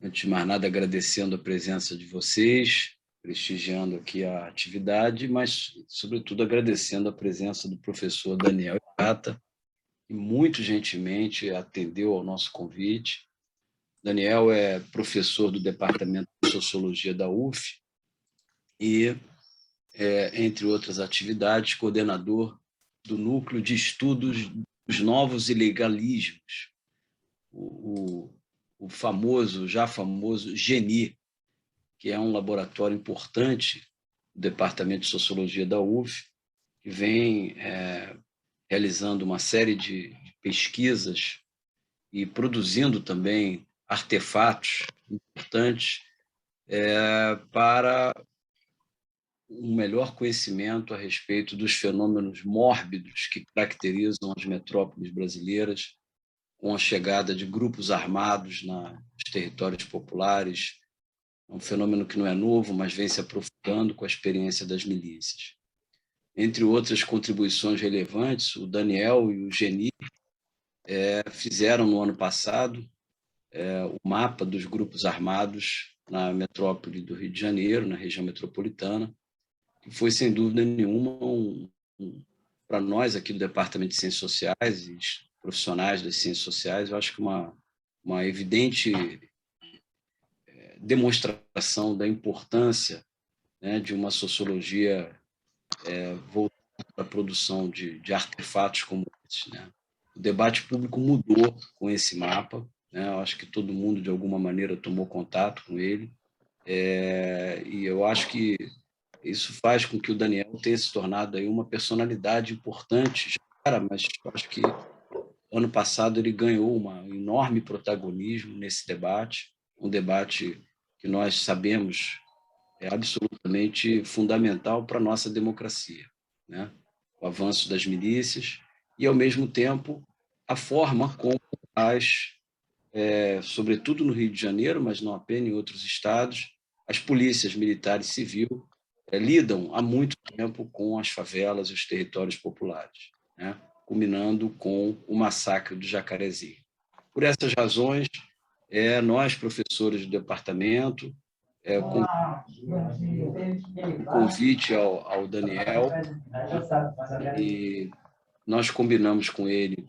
Antes de mais nada, agradecendo a presença de vocês, prestigiando aqui a atividade, mas, sobretudo, agradecendo a presença do professor Daniel Hirata, que muito gentilmente atendeu ao nosso convite. Daniel é professor do Departamento de Sociologia da UF e, entre outras atividades, coordenador do Núcleo de Estudos dos Novos Ilegalismos, o famoso, já famoso GENI, que é um laboratório importante do Departamento de Sociologia da UF, que vem realizando uma série de pesquisas e produzindo também artefatos importantes para um melhor conhecimento a respeito dos fenômenos mórbidos que caracterizam as metrópoles brasileiras, com a chegada de grupos armados nos territórios populares. É um fenômeno que não é novo, mas vem se aprofundando com a experiência das milícias. Entre outras contribuições relevantes, o Daniel e o Geni fizeram no ano passado o mapa dos grupos armados na metrópole do Rio de Janeiro, na região metropolitana, que foi, sem dúvida nenhuma, para nós aqui do Departamento de Ciências Sociais e profissionais das ciências sociais, eu acho que uma evidente demonstração da importância, né, de uma sociologia voltada para a produção de artefatos como esse, né? O debate público mudou com esse mapa, né? Eu acho que todo mundo, de alguma maneira, tomou contato com ele, e eu acho que isso faz com que o Daniel tenha se tornado aí uma personalidade importante, mas eu acho que ano passado ele ganhou um enorme protagonismo nesse debate, um debate que nós sabemos é absolutamente fundamental para a nossa democracia, né? O avanço das milícias e, ao mesmo tempo, a forma como sobretudo no Rio de Janeiro, mas não apenas em outros estados, as polícias militares e civil lidam há muito tempo com as favelas e os territórios populares, né? Culminando com o massacre do Jacarezinho. Por essas razões, nós, professores do departamento, convite ao Daniel, e nós combinamos com ele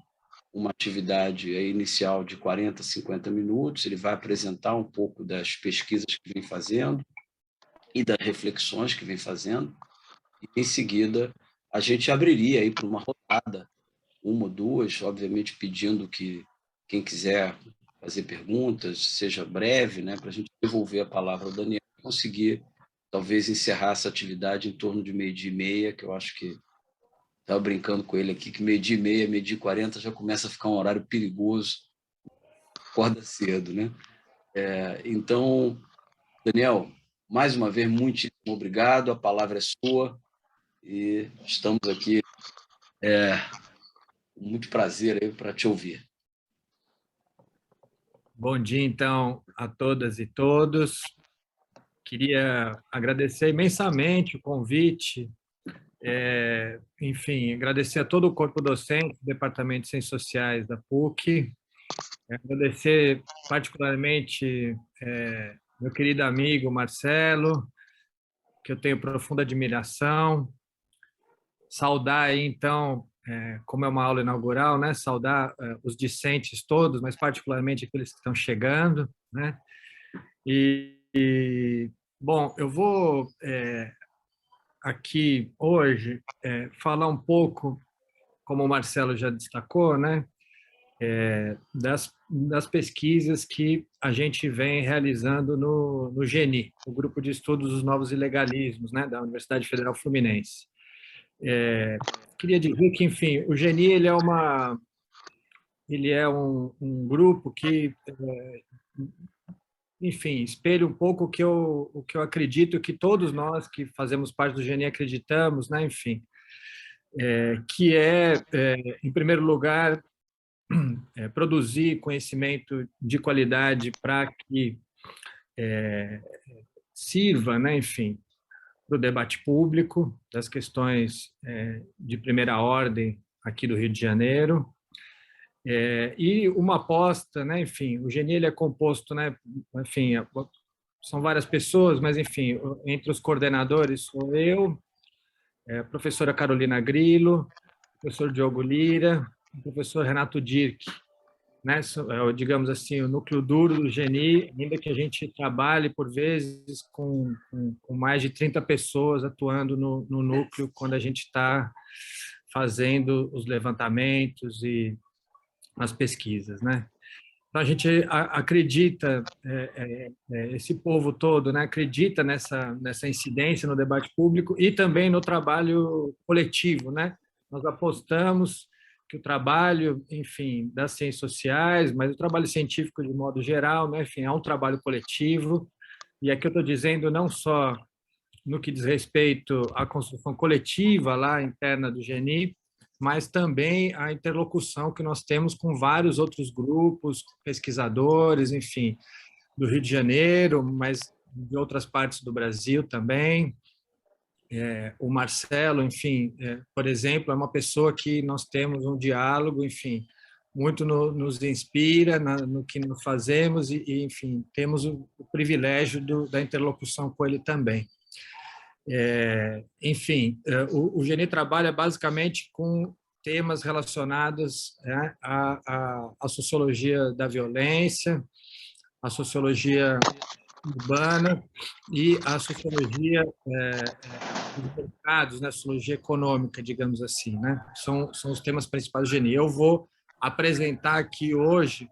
uma atividade inicial de 40, 50 minutos. Ele vai apresentar um pouco das pesquisas que vem fazendo e das reflexões que vem fazendo, e, em seguida, a gente abriria aí para uma rodada, uma ou duas, obviamente pedindo que quem quiser fazer perguntas seja breve, né, para a gente devolver a palavra ao Daniel e conseguir, talvez, encerrar essa atividade em torno de 12h30, que eu acho que estava brincando com ele aqui, que 12h30, 12h40 já começa a ficar um horário perigoso, acorda cedo, né? Então, Daniel, mais uma vez, muitíssimo obrigado, a palavra é sua, e estamos aqui com muito prazer aí para te ouvir. Bom dia, então, a todas e todos. Queria agradecer imensamente o convite, enfim, agradecer a todo o corpo docente do Departamento de Ciências Sociais da PUC, agradecer particularmente meu querido amigo Marcelo, que eu tenho profunda admiração, saudar aí, então, como é uma aula inaugural, né, saudar os discentes todos, mas particularmente aqueles que estão chegando, né, bom, eu vou aqui hoje falar um pouco, como o Marcelo já destacou, né, das pesquisas que a gente vem realizando no GENI, o Grupo de Estudos dos Novos Ilegalismos, né, da Universidade Federal Fluminense. Queria dizer que, enfim, o GENI ele é um grupo que enfim, espelha um pouco o que eu acredito que todos nós que fazemos parte do GNI acreditamos, né? Enfim, que em primeiro lugar, produzir conhecimento de qualidade para que sirva, né? Enfim, para o debate público das questões de primeira ordem aqui do Rio de Janeiro. E uma aposta, né? Enfim, o GNI ele é composto, né? Enfim, são várias pessoas, mas enfim, entre os coordenadores sou eu, a professora Carolina Grillo, o professor Diogo Lira, o professor Renato Dirk, né? Digamos assim, o núcleo duro do GNI, ainda que a gente trabalhe, por vezes, com mais de 30 pessoas atuando no núcleo quando a gente está fazendo os levantamentos e as pesquisas, né? Então, a gente acredita, esse povo todo, né, acredita nessa incidência no debate público e também no trabalho coletivo, né? Nós apostamos que o trabalho, enfim, das ciências sociais, mas o trabalho científico de modo geral, né, enfim, é um trabalho coletivo. E aqui eu estou dizendo não só no que diz respeito à construção coletiva lá interna do GNI, mas também a interlocução que nós temos com vários outros grupos, pesquisadores, enfim, do Rio de Janeiro, mas de outras partes do Brasil também. O Marcelo, enfim, por exemplo, é uma pessoa que nós temos um diálogo, enfim, muito nos inspira no que nós fazemos e enfim, temos o privilégio da interlocução com ele também. Enfim, o GNI trabalha basicamente com temas relacionados, né, à sociologia da violência, à sociologia urbana e à sociologia dos mercados, né, sociologia econômica, digamos assim, né? São os temas principais do GNI. Eu vou apresentar aqui hoje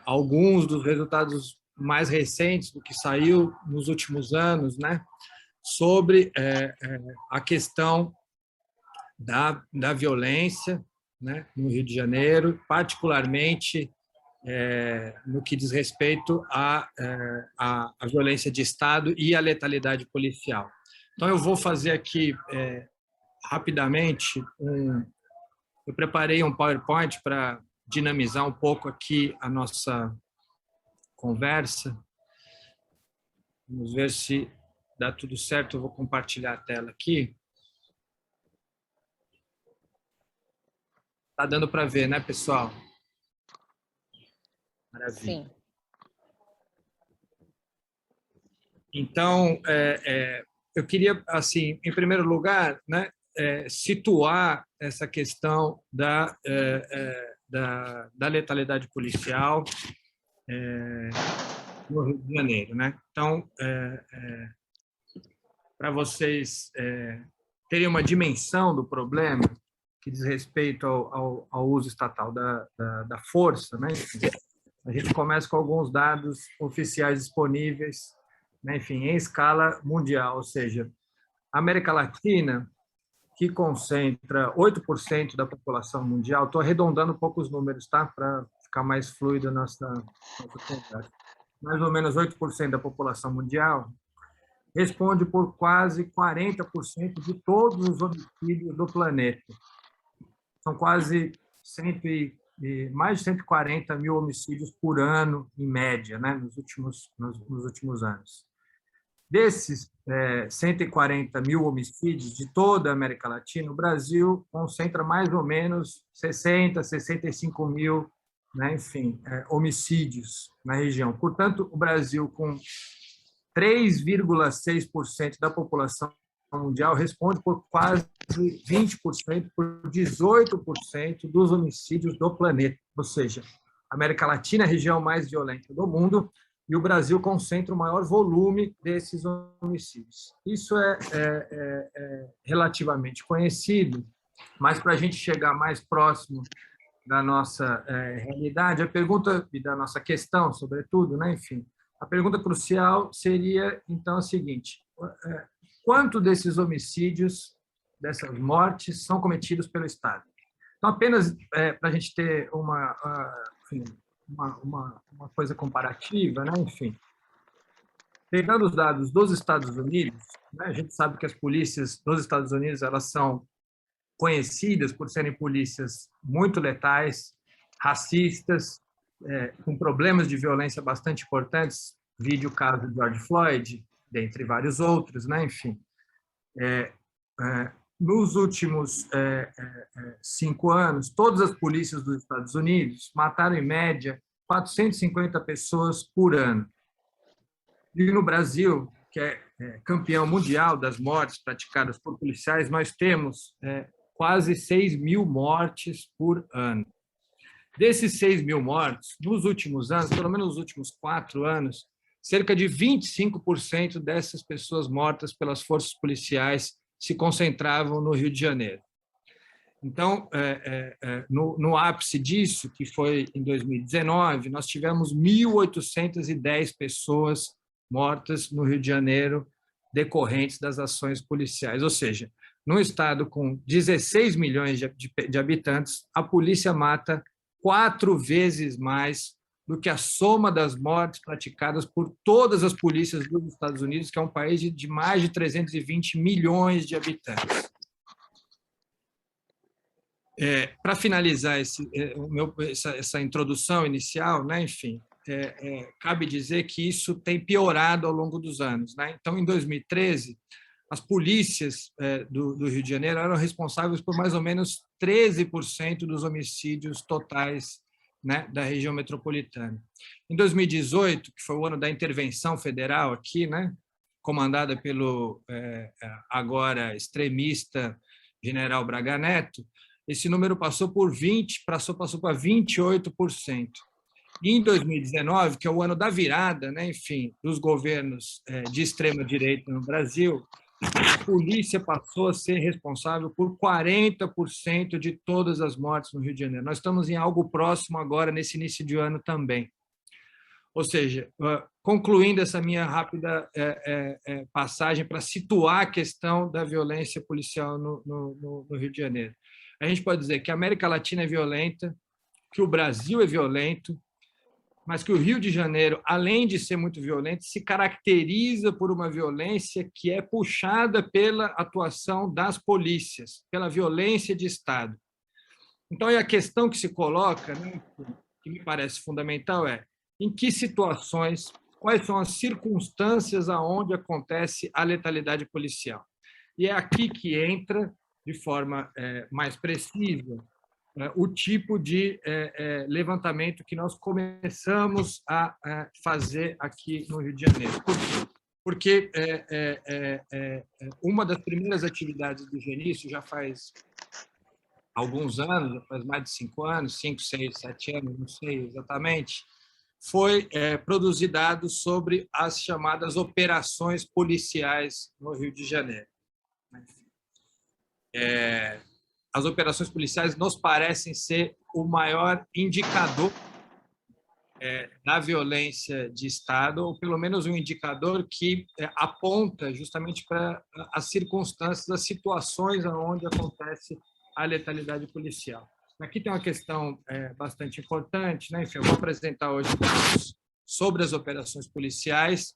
alguns dos resultados mais recentes do que saiu nos últimos anos, né, sobre a questão da violência, né, no Rio de Janeiro, particularmente no que diz respeito à violência de Estado e à letalidade policial. Então, eu vou fazer aqui, rapidamente, eu preparei um PowerPoint para dinamizar um pouco aqui a nossa conversa. Vamos ver se dá tudo certo. Eu vou compartilhar a tela aqui. Está dando para ver, né, pessoal? Maravilha. Sim. Então, eu queria, assim, em primeiro lugar, né, situar essa questão da letalidade policial no Rio de Janeiro, né? Então, para vocês terem uma dimensão do problema que diz respeito ao uso estatal da força, né? A gente começa com alguns dados oficiais disponíveis, né? Enfim, em escala mundial, ou seja, a América Latina, que concentra 8% da população mundial, estou arredondando um pouco os números, tá? Para ficar mais fluido nossa conversa. Mais ou menos 8% da população mundial responde por quase 40% de todos os homicídios do planeta. São quase mais de 140 mil homicídios por ano, em média, né, nos últimos anos. Desses 140 mil homicídios de toda a América Latina, o Brasil concentra mais ou menos 60, 65 mil, né, enfim, homicídios na região. Portanto, o Brasil, com 3,6% da população mundial, responde por quase 20%, por 18% dos homicídios do planeta. Ou seja, a América Latina é a região mais violenta do mundo e o Brasil concentra o maior volume desses homicídios. Isso é relativamente conhecido, mas para a gente chegar mais próximo da nossa realidade, a pergunta e da nossa questão, sobretudo, né, enfim, a pergunta crucial seria, então, a seguinte: quanto desses homicídios, dessas mortes, são cometidos pelo Estado? Então, apenas para a gente ter uma coisa comparativa, né? Enfim, pegando os dados dos Estados Unidos, né, a gente sabe que as polícias dos Estados Unidos elas são conhecidas por serem polícias muito letais, racistas, com problemas de violência bastante importantes, vide o caso de George Floyd, dentre vários outros, né? Enfim. nos últimos 5 anos, todas as polícias dos Estados Unidos mataram, em média, 450 pessoas por ano. E no Brasil, que é campeão mundial das mortes praticadas por policiais, nós temos quase 6.000 mortes por ano. Desses 6.000 mortes, nos últimos anos, pelo menos nos últimos 4 anos, cerca de 25% dessas pessoas mortas pelas forças policiais se concentravam no Rio de Janeiro. Então, no ápice disso, que foi em 2019, nós tivemos 1.810 pessoas mortas no Rio de Janeiro decorrentes das ações policiais. Ou seja, num estado com 16 milhões de habitantes, a polícia mata 4 vezes mais do que a soma das mortes praticadas por todas as polícias dos Estados Unidos, que é um país de mais de 320 milhões de habitantes. Para finalizar essa introdução inicial, né, enfim, cabe dizer que isso tem piorado ao longo dos anos, né? Então, em 2013, as polícias do Rio de Janeiro eram responsáveis por mais ou menos 13% dos homicídios totais, né, da região metropolitana. Em 2018, que foi o ano da intervenção federal aqui, né, comandada pelo agora extremista general Braga Neto, esse número passou para 28%. E em 2019, que é o ano da virada, né, enfim, dos governos de extrema-direita no Brasil, a polícia passou a ser responsável por 40% de todas as mortes no Rio de Janeiro. Nós estamos em algo próximo agora, nesse início de ano também. Ou seja, concluindo essa minha rápida passagem para situar a questão da violência policial no Rio de Janeiro. A gente pode dizer que a América Latina é violenta, que o Brasil é violento, mas que o Rio de Janeiro, além de ser muito violento, se caracteriza por uma violência que é puxada pela atuação das polícias, pela violência de Estado. Então, a questão que se coloca, né, que me parece fundamental, é em que situações, quais são as circunstâncias aonde acontece a letalidade policial. E é aqui que entra, de forma mais precisa, o tipo de levantamento que nós começamos a fazer aqui no Rio de Janeiro. Por quê? Porque uma das primeiras atividades do GENIS, já faz alguns anos, já faz mais de 5 anos, 5, 6, 7 anos, não sei exatamente, foi produzir dados sobre as chamadas operações policiais no Rio de Janeiro. As operações policiais nos parecem ser o maior indicador da violência de Estado, ou pelo menos um indicador que aponta justamente para as circunstâncias, as situações onde acontece a letalidade policial. Aqui tem uma questão bastante importante, né? Enfim, eu vou apresentar hoje dados sobre as operações policiais,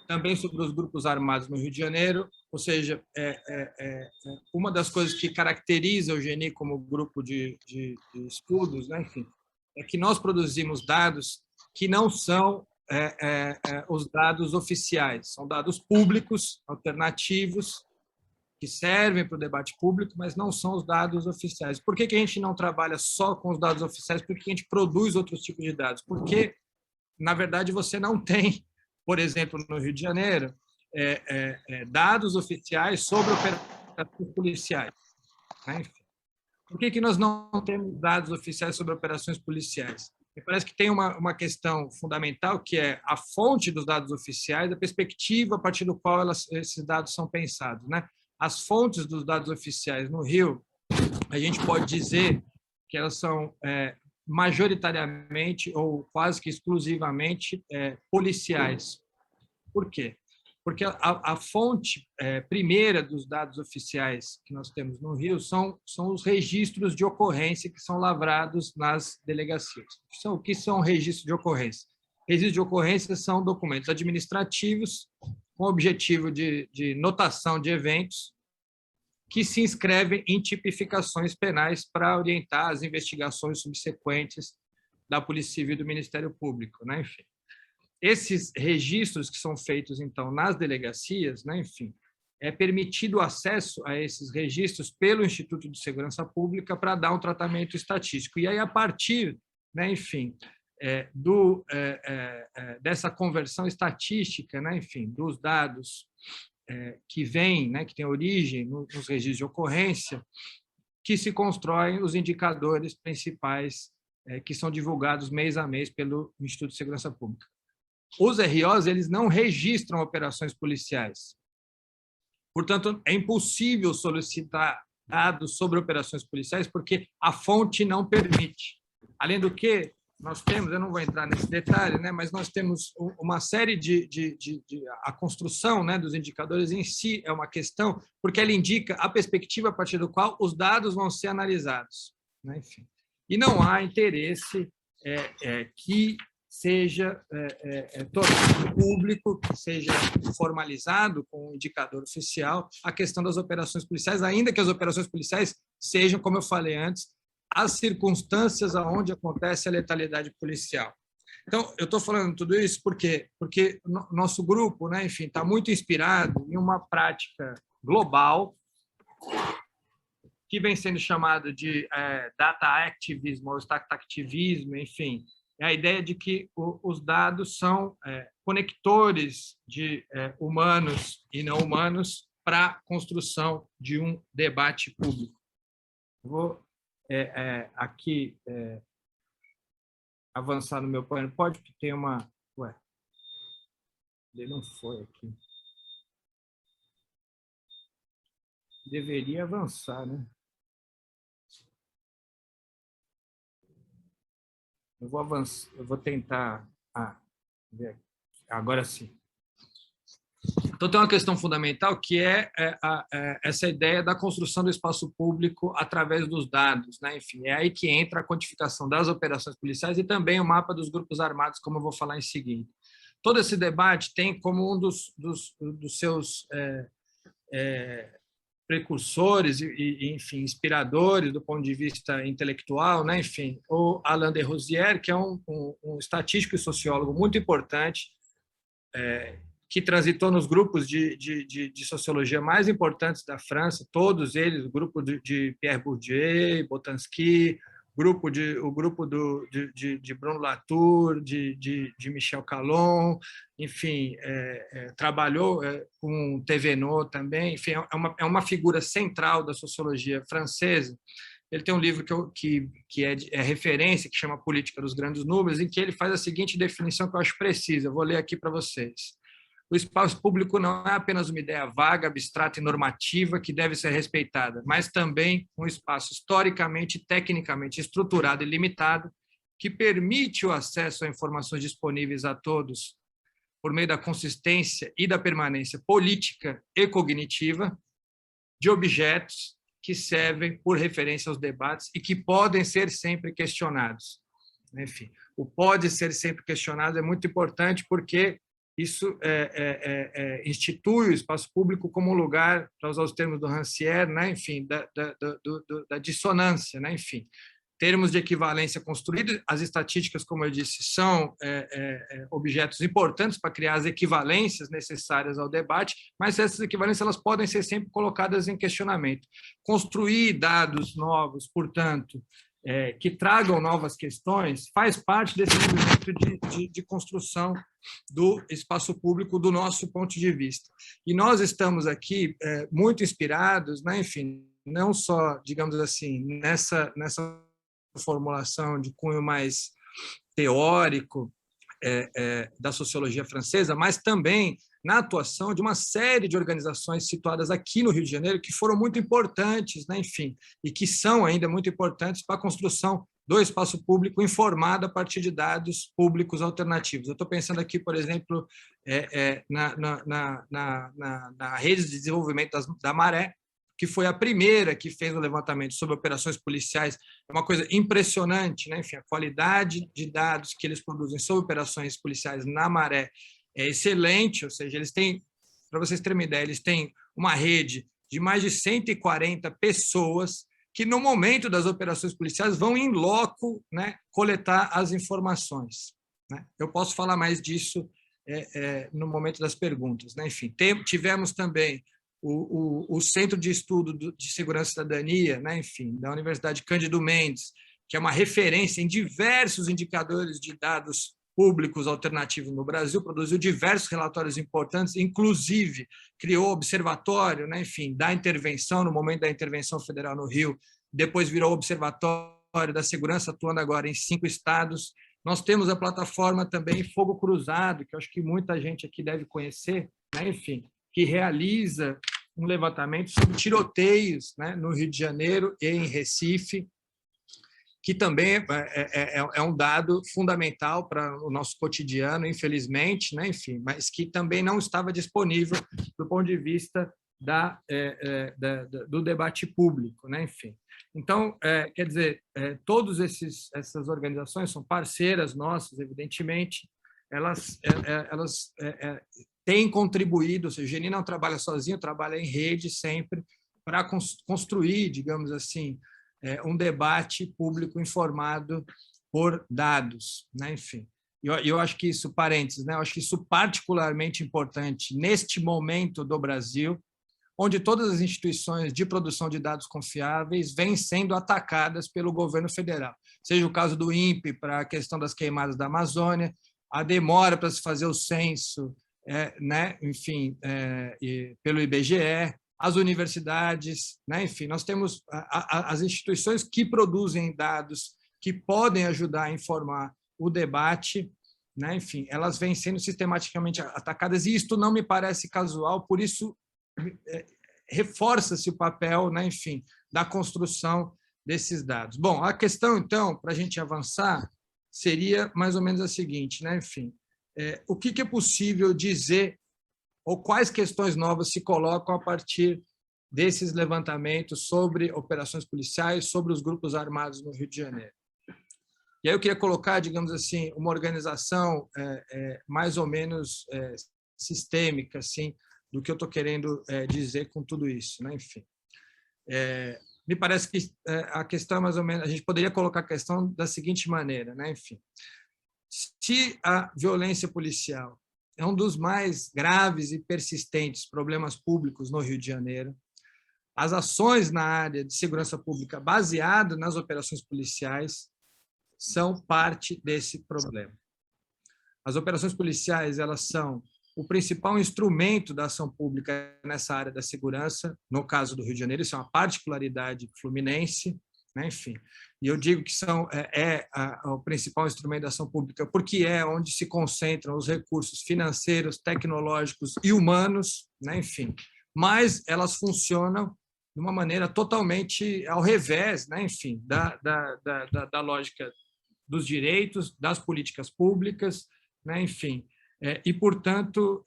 também sobre os grupos armados no Rio de Janeiro, ou seja, uma das coisas que caracteriza o GENI como grupo de estudos, né, enfim, é que nós produzimos dados que não são os dados oficiais, são dados públicos, alternativos, que servem para o debate público, mas não são os dados oficiais. Por que a gente não trabalha só com os dados oficiais? Por que a gente produz outros tipos de dados? Porque, na verdade, você não tem, por exemplo, no Rio de Janeiro, dados oficiais sobre operações policiais. Né? Por que nós não temos dados oficiais sobre operações policiais? Me parece que tem uma questão fundamental, que é a fonte dos dados oficiais, a perspectiva a partir do qual esses dados são pensados. Né? As fontes dos dados oficiais no Rio, a gente pode dizer que elas são majoritariamente ou quase que exclusivamente policiais. Por quê? Porque a fonte primeira dos dados oficiais que nós temos no Rio são os registros de ocorrência que são lavrados nas delegacias. O que são registros de ocorrência? Registros de ocorrência são documentos administrativos com o objetivo de notação de eventos que se inscrevem em tipificações penais para orientar as investigações subsequentes da Polícia Civil e do Ministério Público, né? Enfim. Esses registros que são feitos, então, nas delegacias, né, enfim, é permitido acesso a esses registros pelo Instituto de Segurança Pública para dar um tratamento estatístico. E aí, a partir, né, enfim, dessa conversão estatística, né, enfim, dos dados que vêm, né, que têm origem nos registros de ocorrência, que se constroem os indicadores principais que são divulgados mês a mês pelo Instituto de Segurança Pública. Os ROs, eles não registram operações policiais. Portanto, é impossível solicitar dados sobre operações policiais porque a fonte não permite. Além do que, nós temos, eu não vou entrar nesse detalhe, né, mas nós temos uma série a construção, né, dos indicadores em si é uma questão, porque ela indica a perspectiva a partir do qual os dados vão ser analisados, né, enfim. E não há interesse que seja tornado público, que seja formalizado com um indicador oficial a questão das operações policiais, ainda que as operações policiais sejam, como eu falei antes, as circunstâncias onde acontece a letalidade policial. Então, eu estou falando tudo isso porque o nosso grupo, né, enfim, está muito inspirado em uma prática global que vem sendo chamado de data activism ou extractivismo, enfim, é a ideia de que os dados são conectores de humanos e não humanos para a construção de um debate público. Vou aqui avançar no meu painel. Pode que tenha uma... Ué, ele não foi aqui. Deveria avançar, né? Eu vou avançar, eu vou tentar... ver aqui. Agora sim. Então, tem uma questão fundamental que é essa ideia da construção do espaço público através dos dados, né? Enfim, é aí que entra a quantificação das operações policiais e também o mapa dos grupos armados, como eu vou falar em seguida. Todo esse debate tem como um dos seus precursores e, enfim, inspiradores do ponto de vista intelectual, né? Enfim, o Alain de Rosière, que é um estatístico e sociólogo muito importante, que transitou nos grupos de sociologia mais importantes da França, todos eles, o grupo de Pierre Bourdieu, Boltanski, o grupo de Bruno Latour, de Michel Calon, enfim, trabalhou com Thévenot também, enfim, é uma figura central da sociologia francesa. Ele tem um livro que é referência, que chama Política dos Grandes Números, em que ele faz a seguinte definição que eu acho precisa, eu vou ler aqui para vocês. O espaço público não é apenas uma ideia vaga, abstrata e normativa que deve ser respeitada, mas também um espaço historicamente e tecnicamente estruturado e limitado que permite o acesso a informações disponíveis a todos por meio da consistência e da permanência política e cognitiva de objetos que servem por referência aos debates e que podem ser sempre questionados. Enfim, o pode ser sempre questionado é muito importante porque isso institui o espaço público como um lugar, para usar os termos do Rancière, né? Enfim, da dissonância, né? Enfim, termos de equivalência construídos. As estatísticas, como eu disse, são objetos importantes para criar as equivalências necessárias ao debate, mas essas equivalências elas podem ser sempre colocadas em questionamento. Construir dados novos, portanto, que tragam novas questões, faz parte desse movimento de construção do espaço público do nosso ponto de vista. E nós estamos aqui muito inspirados, né, enfim, não só, digamos assim, nessa formulação de cunho mais teórico da sociologia francesa, mas também na atuação de uma série de organizações situadas aqui no Rio de Janeiro que foram muito importantes, né, enfim, e que são ainda muito importantes para a construção do espaço público informado a partir de dados públicos alternativos. Eu estou pensando aqui, por exemplo, na rede de desenvolvimento da Maré, que foi a primeira que fez o levantamento sobre operações policiais. É uma coisa impressionante, né? Enfim, a qualidade de dados que eles produzem sobre operações policiais na Maré é excelente, ou seja, eles têm, para vocês terem uma ideia, eles têm uma rede de mais de 140 pessoas que, no momento das operações policiais, vão em loco, né, coletar as informações, né? Eu posso falar mais disso no momento das perguntas, né? Enfim, tivemos também o Centro de Estudo de Segurança e Cidadania, né, enfim, da Universidade Cândido Mendes, que é uma referência em diversos indicadores de dados públicos alternativos no Brasil, produziu diversos relatórios importantes, inclusive criou observatório, né, enfim, da intervenção, no momento da intervenção federal no Rio, depois virou observatório da segurança, atuando agora em 5 estados. Nós temos a plataforma também Fogo Cruzado, que eu acho que muita gente aqui deve conhecer, né, enfim, que realiza um levantamento sobre tiroteios, né, no Rio de Janeiro e em Recife, que também é um dado fundamental para o nosso cotidiano, infelizmente, né, enfim, mas que também não estava disponível do ponto de vista do debate público, né, enfim. Então, quer dizer, todas essas organizações são parceiras nossas, evidentemente, elas têm contribuído, ou seja, o GNI não trabalha sozinho, trabalha em rede sempre para construir, digamos assim, um debate público informado por dados, né? Enfim. Eu acho que isso, parênteses, né? Eu acho que isso particularmente importante neste momento do Brasil, onde todas as instituições de produção de dados confiáveis vêm sendo atacadas pelo governo federal. Seja o caso do INPE para a questão das queimadas da Amazônia, a demora para se fazer o censo, né? Enfim, pelo IBGE, as universidades, né? Enfim, nós temos as instituições que produzem dados que podem ajudar a informar o debate, né? Enfim, elas vêm sendo sistematicamente atacadas e isto não me parece casual, por isso reforça-se o papel, né? Enfim, da construção desses dados. Bom, a questão, então, para a gente avançar, seria mais ou menos a seguinte, né? Enfim, o que é possível dizer ou quais questões novas se colocam a partir desses levantamentos sobre operações policiais, sobre os grupos armados no Rio de Janeiro. E aí eu queria colocar, digamos assim, uma organização mais ou menos sistêmica, assim, do que eu estou querendo dizer com tudo isso, né? Enfim, me parece que a questão mais ou menos, a gente poderia colocar a questão da seguinte maneira, né? Enfim, se a violência policial é um dos mais graves e persistentes problemas públicos no Rio de Janeiro, as ações na área de segurança pública baseadas nas operações policiais são parte desse problema. As operações policiais, elas são o principal instrumento da ação pública nessa área da segurança, no caso do Rio de Janeiro, isso é uma particularidade fluminense, né? Enfim, e eu digo que o principal instrumento da ação pública porque é onde se concentram os recursos financeiros, tecnológicos e humanos, né? Enfim, mas elas funcionam de uma maneira totalmente ao revés, né? Enfim, da lógica dos direitos, das políticas públicas, né? Enfim, e, portanto,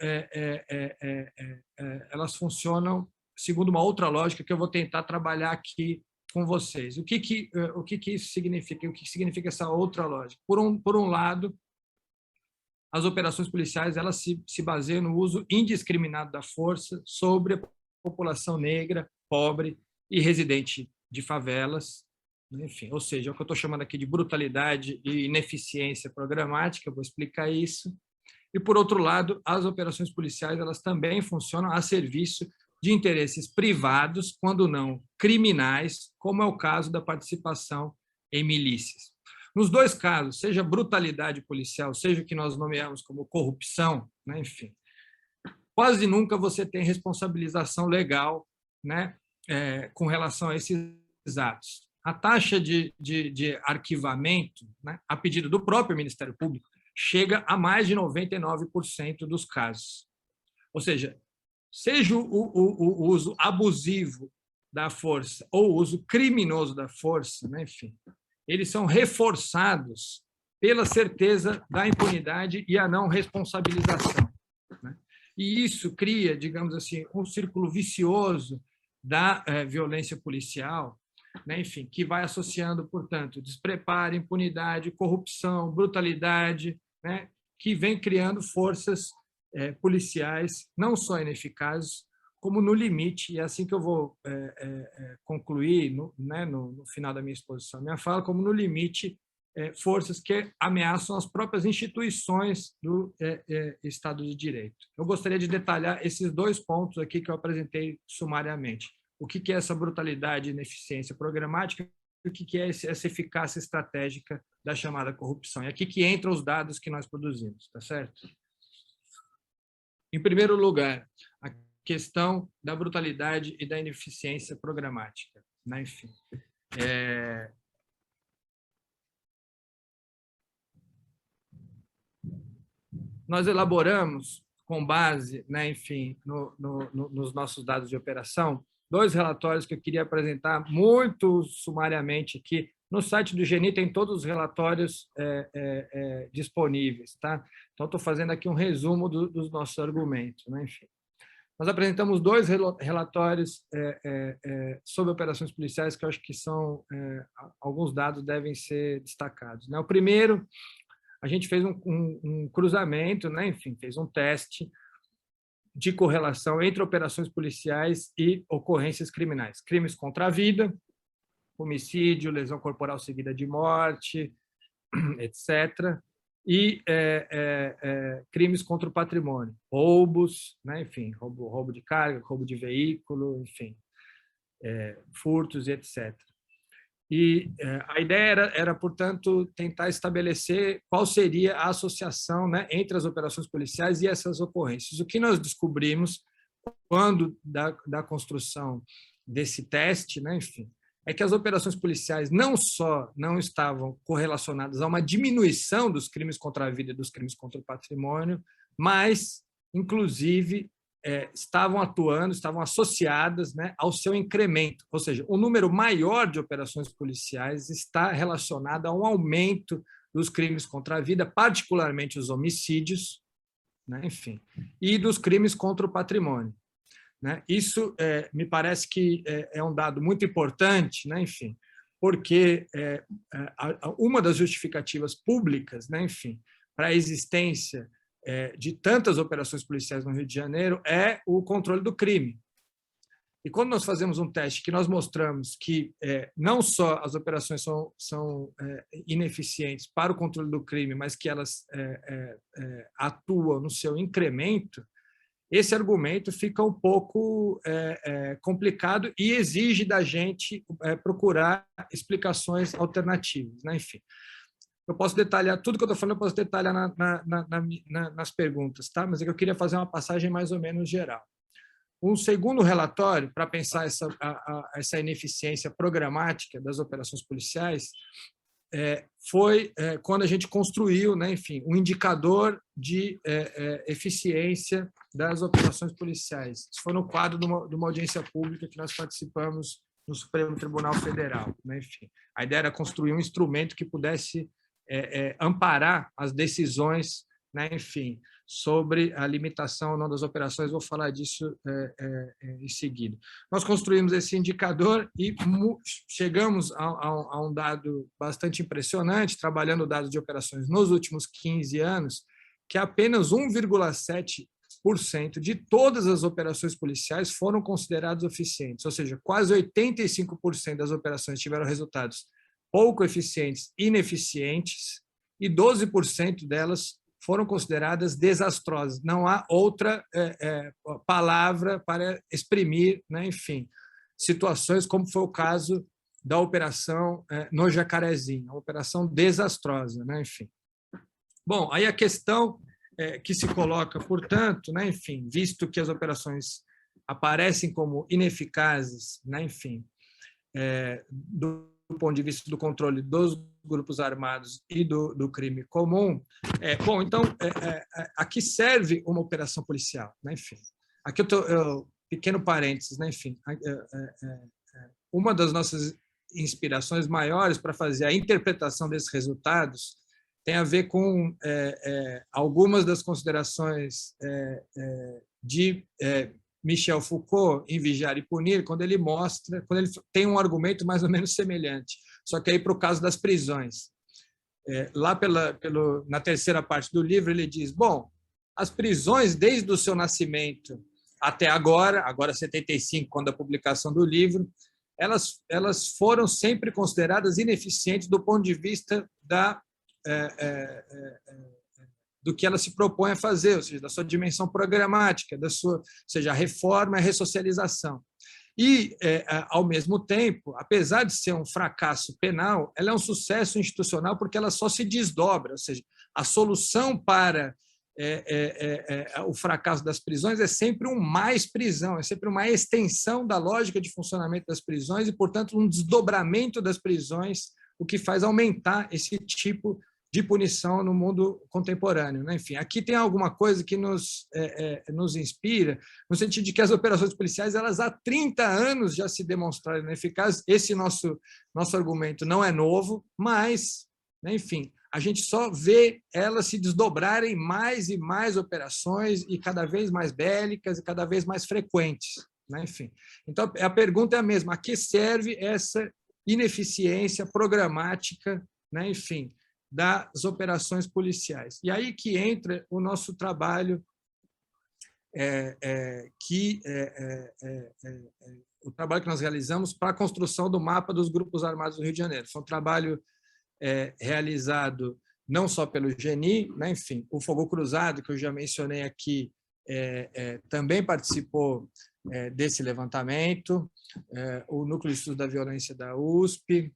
elas funcionam segundo uma outra lógica que eu vou tentar trabalhar aqui com vocês. O que isso significa? O que significa essa outra lógica? Por um lado, as operações policiais elas se baseiam no uso indiscriminado da força sobre a população negra, pobre e residente de favelas, enfim, ou seja, é o que eu estou chamando aqui de brutalidade e ineficiência programática, eu vou explicar isso. E, por outro lado, as operações policiais elas também funcionam a serviço de interesses privados, quando não criminais, como é o caso da participação em milícias. Nos dois casos, seja brutalidade policial, seja o que nós nomeamos como corrupção, né, enfim, quase nunca você tem responsabilização legal, né, com relação a esses atos. A taxa de arquivamento, né, a pedido do próprio Ministério Público, chega a mais de 99% dos casos. Ou seja o uso abusivo da força ou o uso criminoso da força, né, enfim, eles são reforçados pela certeza da impunidade e a não responsabilização, né? E isso cria, digamos assim, um círculo vicioso da violência policial, né, enfim, que vai associando, portanto, despreparo, impunidade, corrupção, brutalidade, né, que vem criando forças policiais não só ineficazes, como no limite, e é assim que eu vou concluir no final da minha exposição, minha fala, como no limite forças que ameaçam as próprias instituições do Estado de Direito. Eu gostaria de detalhar esses 2 pontos aqui que eu apresentei sumariamente. O que é essa brutalidade e ineficiência programática e o que é essa eficácia estratégica da chamada corrupção. E aqui que entram os dados que nós produzimos, tá certo? Em primeiro lugar, a questão da brutalidade e da ineficiência programática, né? Enfim, nós elaboramos, com base, né, enfim, nos nossos dados de operação, 2 relatórios que eu queria apresentar muito sumariamente aqui. No site do GNI tem todos os relatórios disponíveis, tá? Então, estou fazendo aqui um resumo dos nossos argumentos, né? Enfim. Nós apresentamos 2 relatórios sobre operações policiais que eu acho que são alguns dados devem ser destacados, né? O primeiro, a gente fez um cruzamento, né? Enfim, fez um teste de correlação entre operações policiais e ocorrências criminais. Crimes contra a vida, homicídio, lesão corporal seguida de morte, etc. E crimes contra o patrimônio, roubos, né? Enfim, roubo de carga, roubo de veículo, enfim, furtos e etc. E a ideia era, portanto, tentar estabelecer qual seria a associação, né, entre as operações policiais e essas ocorrências. O que nós descobrimos quando da construção desse teste, né, enfim, é que as operações policiais não só não estavam correlacionadas a uma diminuição dos crimes contra a vida e dos crimes contra o patrimônio, mas, inclusive, estavam atuando, estavam associadas, né, ao seu incremento, ou seja, o número maior de operações policiais está relacionado a um aumento dos crimes contra a vida, particularmente os homicídios, né, enfim, e dos crimes contra o patrimônio, né? Isso me parece que é um dado muito importante, né, enfim, porque uma das justificativas públicas, né, enfim, para a existência de tantas operações policiais no Rio de Janeiro é o controle do crime. E quando nós fazemos um teste que nós mostramos que não só as operações são ineficientes para o controle do crime, mas que elas atuam no seu incremento, esse argumento fica um pouco complicado e exige da gente procurar explicações alternativas, né? Enfim. Eu posso detalhar, tudo que eu estou falando eu posso detalhar nas perguntas, tá? Mas é que eu queria fazer uma passagem mais ou menos geral. Um segundo relatório, para pensar essa ineficiência programática das operações policiais, foi quando a gente construiu, né, enfim, um indicador de eficiência das operações policiais. Isso foi no quadro de uma audiência pública que nós participamos no Supremo Tribunal Federal, né? Enfim, a ideia era construir um instrumento que pudesse amparar as decisões, né, enfim, sobre a limitação ou não das operações. Vou falar disso em seguida. Nós construímos esse indicador e chegamos a um dado bastante impressionante, trabalhando dados de operações nos últimos 15 anos, que apenas 1,7% de todas as operações policiais foram consideradas eficientes, ou seja, quase 85% das operações tiveram resultados pouco eficientes, ineficientes, e 12% delas foram consideradas desastrosas. Não há outra palavra para exprimir, né, enfim, situações como foi o caso da operação no Jacarezinho, uma operação desastrosa, né, enfim. Bom, aí a questão que se coloca, portanto, né, enfim, visto que as operações aparecem como ineficazes, né, enfim, do ponto de vista do controle dos grupos armados e do crime comum, bom, então, a que serve uma operação policial? Né? Enfim, aqui pequeno parênteses, né? Enfim, uma das nossas inspirações maiores para fazer a interpretação desses resultados tem a ver com algumas das considerações de Michel Foucault, em Vigiar e Punir, quando ele tem um argumento mais ou menos semelhante, só que aí para o caso das prisões. Lá na terceira parte do livro, ele diz, bom, as prisões, desde o seu nascimento até agora 75, quando a publicação do livro, elas foram sempre consideradas ineficientes do ponto de vista do que ela se propõe a fazer, ou seja, da sua dimensão programática, ou seja, a reforma e a ressocialização. E, ao mesmo tempo, apesar de ser um fracasso penal, ela é um sucesso institucional porque ela só se desdobra, ou seja, a solução para o fracasso das prisões é sempre um mais prisão, é sempre uma extensão da lógica de funcionamento das prisões e, portanto, um desdobramento das prisões, o que faz aumentar esse tipo de punição no mundo contemporâneo. Enfim, aqui tem alguma coisa que nos inspira, no sentido de que as operações policiais, elas há 30 anos já se demonstraram ineficazes. Esse nosso argumento não é novo, mas, enfim, a gente só vê elas se desdobrarem mais e mais operações e cada vez mais bélicas e cada vez mais frequentes. Enfim, então, a pergunta é a mesma: a que serve essa ineficiência programática, enfim, das operações policiais? E aí que entra o nosso trabalho, o trabalho que nós realizamos para a construção do mapa dos grupos armados do Rio de Janeiro. Foi um trabalho realizado não só pelo GENI, enfim, o Fogo Cruzado, que eu já mencionei aqui, também participou desse levantamento, o Núcleo de Estudos da Violência da USP,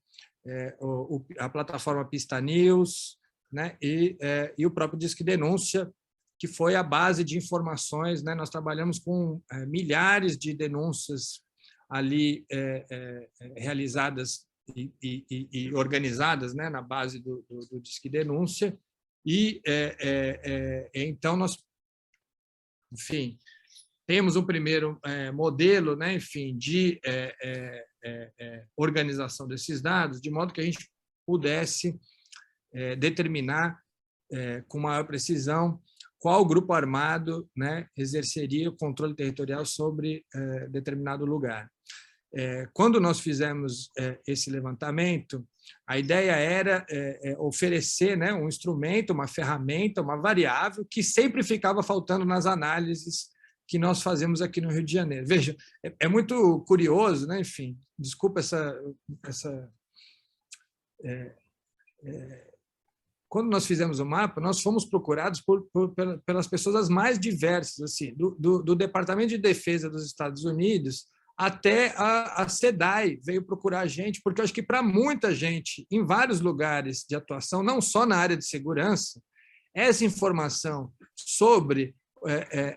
a plataforma Pista News, e o próprio Disque Denúncia, que foi a base de informações. Nós trabalhamos com milhares de denúncias ali realizadas e organizadas na base do Disque Denúncia, e então nós, enfim, temos um primeiro modelo, enfim, de organização desses dados, de modo que a gente pudesse determinar com maior precisão qual grupo armado exerceria o controle territorial sobre determinado lugar. Quando nós fizemos esse levantamento, a ideia era oferecer um instrumento, uma ferramenta, uma variável que sempre ficava faltando nas análises que nós fazemos aqui no Rio de Janeiro. Veja, é muito curioso, enfim, desculpa quando nós fizemos o mapa, nós fomos procurados pelas pessoas as mais diversas, assim, do Departamento de Defesa dos Estados Unidos até a SEDAI veio procurar a gente, porque eu acho que para muita gente, em vários lugares de atuação, não só na área de segurança, essa informação sobre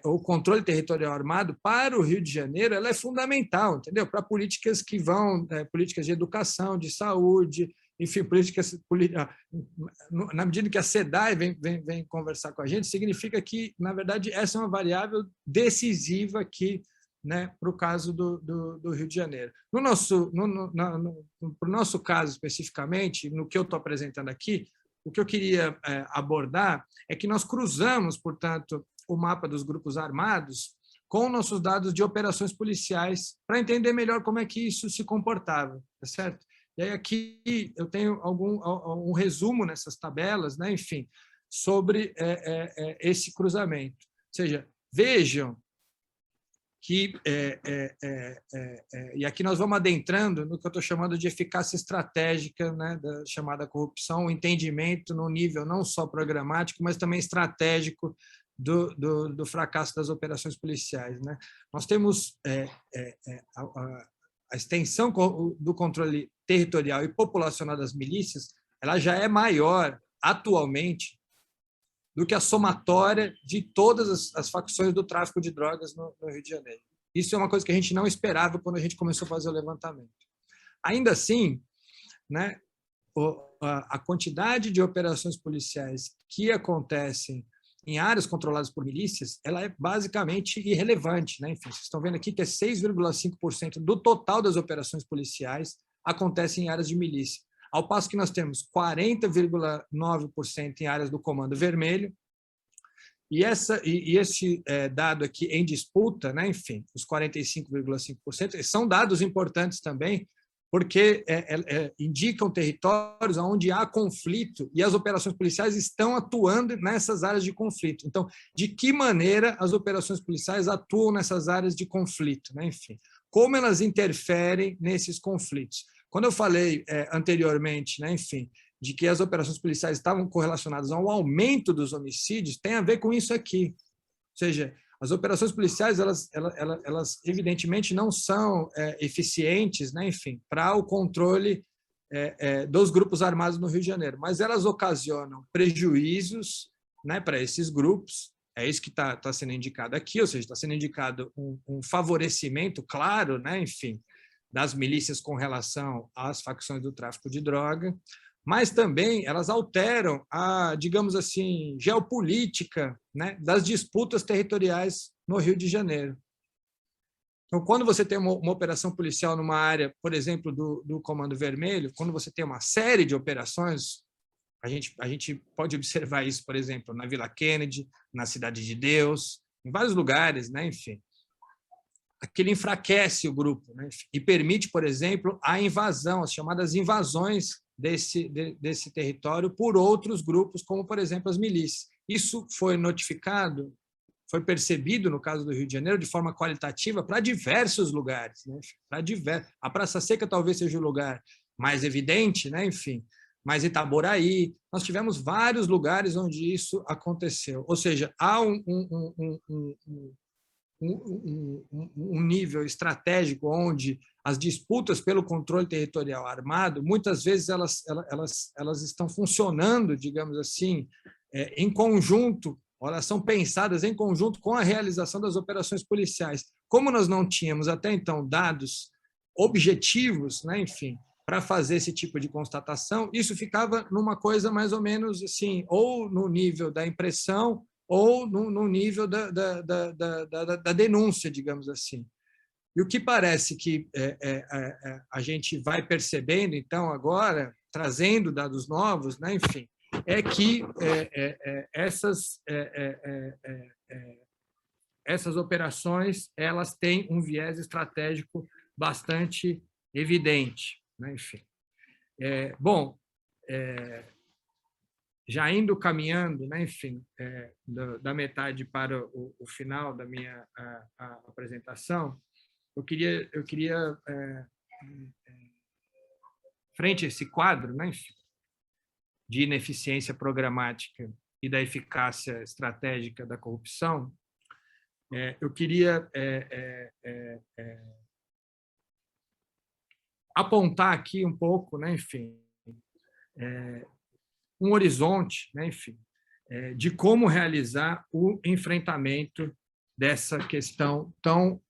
o controle territorial armado para o Rio de Janeiro, ela é fundamental, entendeu? Para políticas que vão, políticas de educação, de saúde, enfim, políticas, na medida que a SEDAI vem conversar com a gente, significa que, na verdade, essa é uma variável decisiva aqui, para o caso do Rio de Janeiro. Para o nosso caso, especificamente, no que eu estou apresentando aqui, o que eu queria abordar é que nós cruzamos, portanto, o mapa dos grupos armados com nossos dados de operações policiais para entender melhor como é que isso se comportava, tá certo? E aí aqui eu tenho um resumo nessas tabelas, enfim, sobre esse cruzamento. Ou seja, vejam que, e aqui nós vamos adentrando no que eu estou chamando de eficácia estratégica, da chamada corrupção, o entendimento no nível não só programático, mas também estratégico do fracasso das operações policiais. Nós temos a extensão do controle territorial e populacional das milícias, ela já é maior atualmente do que a somatória de todas as facções do tráfico de drogas no Rio de Janeiro. Isso é uma coisa que a gente não esperava quando a gente começou a fazer o levantamento. Ainda assim, a quantidade de operações policiais que acontecem em áreas controladas por milícias, ela é basicamente irrelevante. Enfim, vocês estão vendo aqui que 6,5% do total das operações policiais acontecem em áreas de milícia, ao passo que nós temos 40,9% em áreas do Comando Vermelho, e esse dado aqui em disputa, enfim, os 45,5%, são dados importantes também, porque indicam territórios onde há conflito e as operações policiais estão atuando nessas áreas de conflito. Então, de que maneira as operações policiais atuam nessas áreas de conflito? Enfim, como elas interferem nesses conflitos? Quando eu falei anteriormente, enfim, de que as operações policiais estavam correlacionadas ao aumento dos homicídios tem a ver com isso aqui. Ou seja, as operações policiais, elas evidentemente não são eficientes, né, enfim, para o controle dos grupos armados no Rio de Janeiro, mas elas ocasionam prejuízos, né, para esses grupos. É isso que está sendo indicado aqui, ou seja, está sendo indicado um favorecimento claro, né, enfim, das milícias com relação às facções do tráfico de droga, mas também elas alteram a, digamos assim, geopolítica, né, das disputas territoriais no Rio de Janeiro. Então, quando você tem uma operação policial numa área, por exemplo, do Comando Vermelho, quando você tem uma série de operações, a gente pode observar isso, por exemplo, na Vila Kennedy, na Cidade de Deus, em vários lugares, né, enfim. Aquilo enfraquece o grupo, né, e permite, por exemplo, a invasão, as chamadas invasões desse território por outros grupos, como, por exemplo, as milícias. Isso foi notificado, foi percebido, no caso do Rio de Janeiro, de forma qualitativa para diversos lugares. Né? A Praça Seca talvez seja o lugar mais evidente, né? Enfim, mas Itaboraí, nós tivemos vários lugares onde isso aconteceu. Ou seja, há um nível estratégico onde as disputas pelo controle territorial armado, muitas vezes elas estão funcionando, digamos assim, em conjunto, elas são pensadas em conjunto com a realização das operações policiais. Como nós não tínhamos até então dados objetivos, né, enfim, para fazer esse tipo de constatação, isso ficava numa coisa mais ou menos assim, ou no nível da impressão, ou no nível da denúncia, digamos assim. E o que parece que a gente vai percebendo, então, agora, trazendo dados novos, né, enfim, é que essas operações elas têm um viés estratégico bastante evidente, né, enfim. Bom, já indo caminhando, né, enfim, da metade para o final da minha apresentação, eu queria frente a esse quadro, né, enfim, de ineficiência programática e da eficácia estratégica da corrupção, eu queria apontar aqui um pouco, né, enfim, um horizonte, né, enfim, de como realizar o enfrentamento dessa questão tão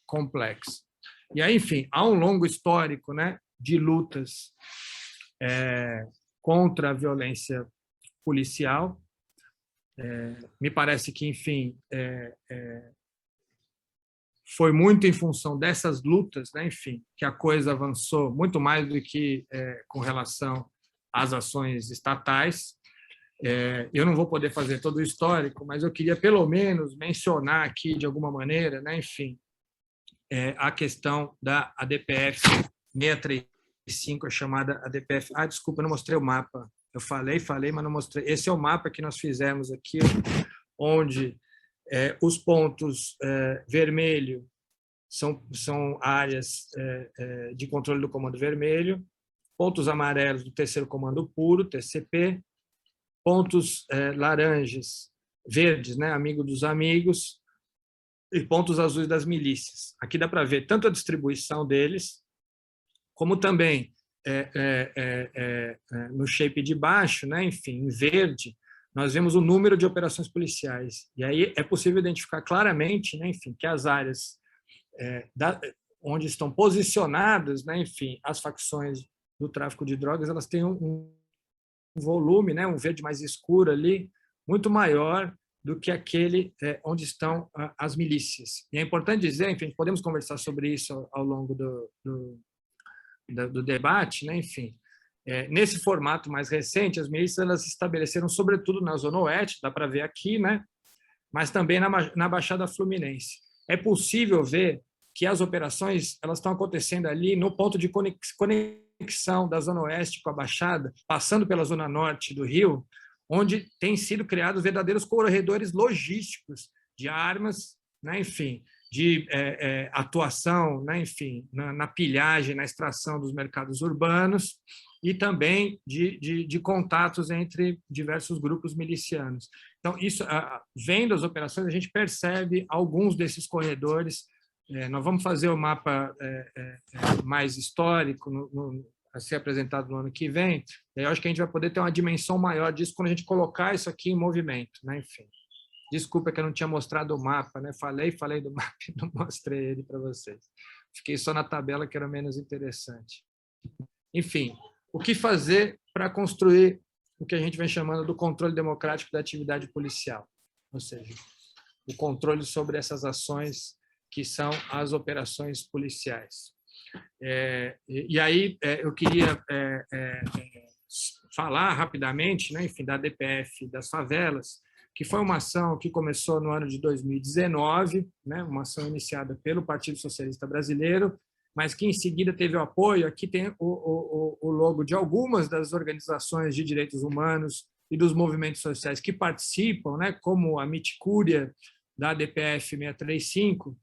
complexa. E aí, enfim, há um longo histórico, né, de lutas contra a violência policial. Me parece que, enfim, foi muito em função dessas lutas, né, enfim, que a coisa avançou muito mais do que com relação às ações estatais. Eu não vou poder fazer todo o histórico, mas eu queria pelo menos mencionar aqui de alguma maneira, né, enfim, a questão da ADPF 635, a chamada ADPF. Desculpa, eu não mostrei o mapa. Eu falei, mas não mostrei. Esse é o mapa que nós fizemos aqui, onde os pontos vermelho são áreas de controle do Comando Vermelho, pontos amarelos do Terceiro Comando Puro, TCP, pontos laranjas, verdes, né, amigo dos amigos, e pontos azuis das milícias. Aqui dá para ver tanto a distribuição deles, como também no shape de baixo, né, enfim, em verde, nós vemos o número de operações policiais. E aí é possível identificar claramente, né, enfim, que as áreas onde estão posicionadas, né, enfim, as facções do tráfico de drogas, elas têm um volume, né, um verde mais escuro ali, muito maior do que aquele onde estão as milícias. E é importante dizer, enfim, podemos conversar sobre isso ao longo do debate, né, enfim, nesse formato mais recente, as milícias elas se estabeleceram sobretudo na Zona Oeste, dá para ver aqui, né, mas também na Baixada Fluminense. É possível ver que as operações elas estão acontecendo ali no ponto de conexão da Zona Oeste com a Baixada, passando pela Zona Norte do Rio, onde têm sido criados verdadeiros corredores logísticos de armas, né, enfim, de atuação, né, enfim, na pilhagem, na extração dos mercados urbanos, e também de contatos entre diversos grupos milicianos. Então, isso, vendo as operações, a gente percebe alguns desses corredores. Nós vamos fazer o mapa mais histórico a ser apresentado no ano que vem, e eu acho que a gente vai poder ter uma dimensão maior disso quando a gente colocar isso aqui em movimento, né? Enfim. Desculpa que eu não tinha mostrado o mapa, né? Falei do mapa e não mostrei ele para vocês. Fiquei só na tabela, que era menos interessante. Enfim, o que fazer para construir o que a gente vem chamando do controle democrático da atividade policial, ou seja, o controle sobre essas ações que são as operações policiais. E aí eu queria falar rapidamente, né, enfim, da DPF das favelas, que foi uma ação que começou no ano de 2019, né, uma ação iniciada pelo Partido Socialista Brasileiro, mas que em seguida teve o apoio. Aqui tem o logo de algumas das organizações de direitos humanos e dos movimentos sociais que participam, né, como a Miticúria da DPF 635,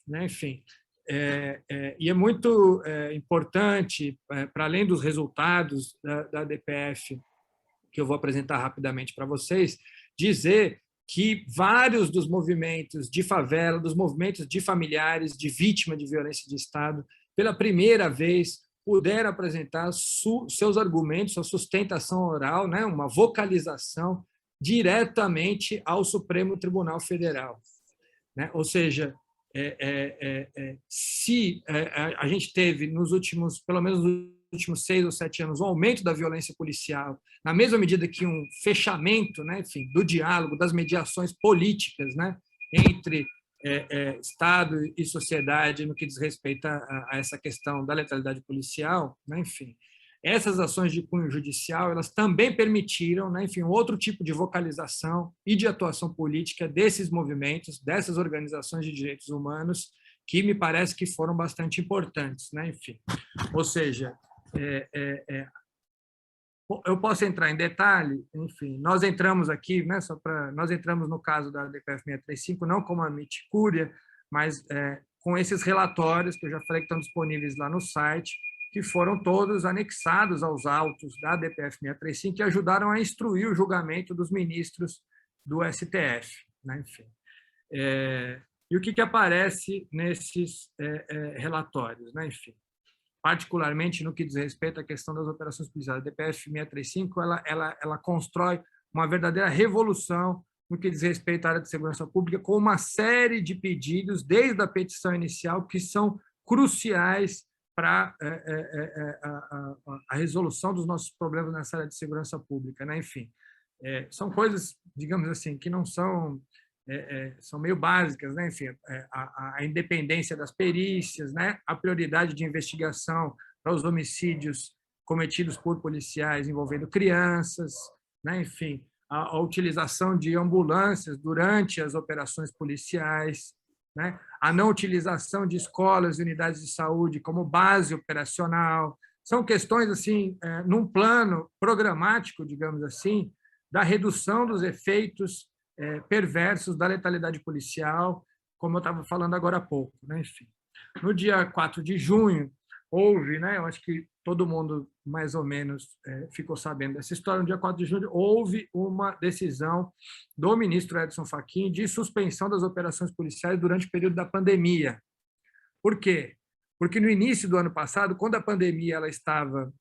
né, enfim. E é muito importante, para além dos resultados da DPF, que eu vou apresentar rapidamente para vocês, dizer que vários dos movimentos de favela, dos movimentos de familiares de vítima de violência de Estado, pela primeira vez puderam apresentar seus argumentos, sua sustentação oral, né, uma vocalização diretamente ao Supremo Tribunal Federal, né? Ou seja, se a gente teve nos últimos, pelo menos nos últimos 6 ou 7 anos, um aumento da violência policial, na mesma medida que um fechamento, né, enfim, do diálogo, das mediações políticas, né, entre Estado e sociedade no que diz respeito a essa questão da letalidade policial, né, enfim, essas ações de cunho judicial, elas também permitiram, né, enfim, outro tipo de vocalização e de atuação política desses movimentos, dessas organizações de direitos humanos, que me parece que foram bastante importantes, né, enfim. Ou seja, eu posso entrar em detalhe, enfim, nós entramos aqui, né, nós entramos no caso da DPF 635, não como a Miticúria, mas com esses relatórios, que eu já falei que estão disponíveis lá no site, que foram todos anexados aos autos da DPF 635, que ajudaram a instruir o julgamento dos ministros do STF, né, enfim. E o que aparece nesses relatórios, né, enfim. Particularmente no que diz respeito à questão das operações policiais. A DPF 635 ela constrói uma verdadeira revolução no que diz respeito à área de segurança pública, com uma série de pedidos, desde a petição inicial, que são cruciais para a resolução dos nossos problemas nessa área de segurança pública, né? Enfim, são coisas, digamos assim, que não são são meio básicas, né? Enfim, a independência das perícias, né? A prioridade de investigação para os homicídios cometidos por policiais envolvendo crianças, né? Enfim, a utilização de ambulâncias durante as operações policiais, né? A não utilização de escolas e unidades de saúde como base operacional. São questões, assim, num plano programático, digamos assim, da redução dos efeitos perversos da letalidade policial, como eu estava falando agora há pouco, né? Enfim, no dia 4 de junho, houve, né, eu acho que todo mundo mais ou menos ficou sabendo dessa história, no dia 4 de junho houve uma decisão do ministro Edson Fachin de suspensão das operações policiais durante o período da pandemia. Por quê? Porque no início do ano passado, quando a pandemia ela estava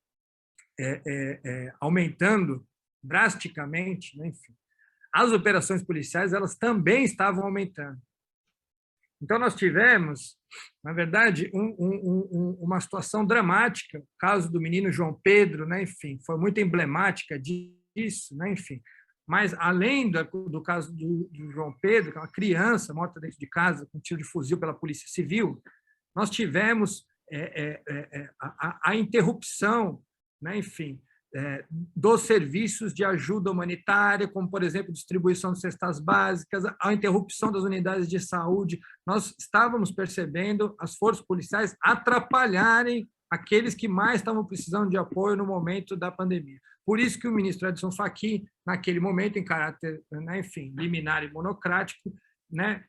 aumentando drasticamente, né, enfim, as operações policiais elas também estavam aumentando. Então, nós tivemos, na verdade, uma situação dramática. O caso do menino João Pedro, né, enfim, foi muito emblemática disso, né, enfim. Mas, além do caso do João Pedro, que é uma criança morta dentro de casa com tiro de fuzil pela Polícia Civil, nós tivemos a interrupção, né, enfim, dos serviços de ajuda humanitária, como, por exemplo, distribuição de cestas básicas, a interrupção das unidades de saúde. Nós estávamos percebendo as forças policiais atrapalharem aqueles que mais estavam precisando de apoio no momento da pandemia. Por isso que o ministro Edson Fachin, naquele momento, em caráter, né, enfim, liminar e monocrático, né,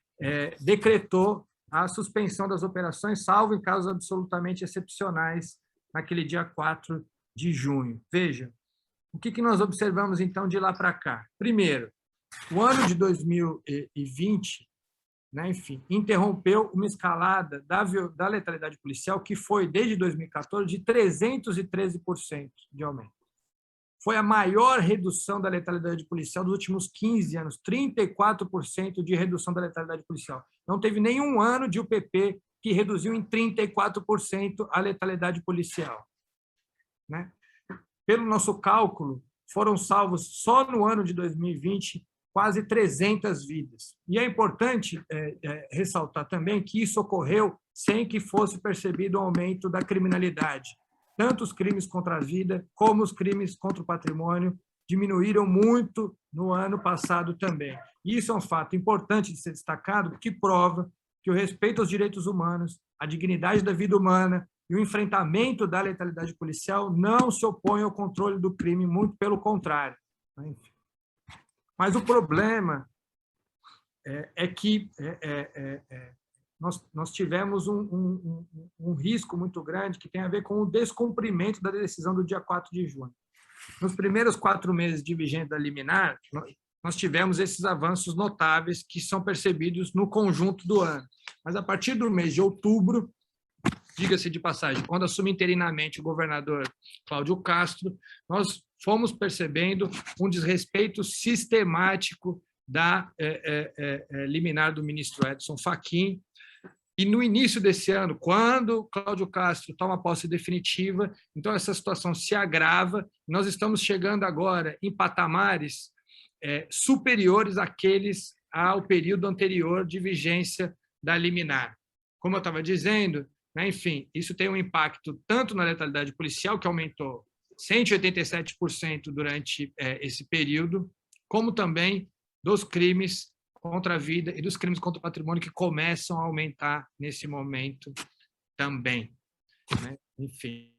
decretou a suspensão das operações, salvo em casos absolutamente excepcionais, naquele dia 4 de junho. Veja, o que nós observamos, então, de lá para cá? Primeiro, o ano de 2020, né, enfim, interrompeu uma escalada da letalidade policial que foi, desde 2014, de 313% de aumento. Foi a maior redução da letalidade policial dos últimos 15 anos, 34% de redução da letalidade policial. Não teve nenhum ano de UPP que reduziu em 34% a letalidade policial. Né? Pelo nosso cálculo, foram salvos só no ano de 2020 quase 300 vidas. E é importante ressaltar também que isso ocorreu sem que fosse percebido o aumento da criminalidade. Tanto os crimes contra a vida como os crimes contra o patrimônio diminuíram muito no ano passado também. Isso é um fato importante de ser destacado, que prova que o respeito aos direitos humanos, a dignidade da vida humana e o enfrentamento da letalidade policial não se opõem ao controle do crime, muito pelo contrário. Mas o problema é que nós tivemos um risco muito grande que tem a ver com o descumprimento da decisão do dia 4 de junho. Nos primeiros 4 meses de vigência da liminar, nós tivemos esses avanços notáveis que são percebidos no conjunto do ano. Mas, a partir do mês de outubro, diga-se de passagem, quando assume interinamente o governador Cláudio Castro, nós fomos percebendo um desrespeito sistemático da liminar do ministro Edson Fachin. E no início desse ano, quando Cláudio Castro toma posse definitiva, então essa situação se agrava. Nós estamos chegando agora em patamares superiores àqueles ao período anterior de vigência da liminar. Como eu estava dizendo, né, enfim, isso tem um impacto tanto na letalidade policial, que aumentou 187% durante esse período, como também dos crimes contra a vida e dos crimes contra o patrimônio, que começam a aumentar nesse momento também. Né? Enfim,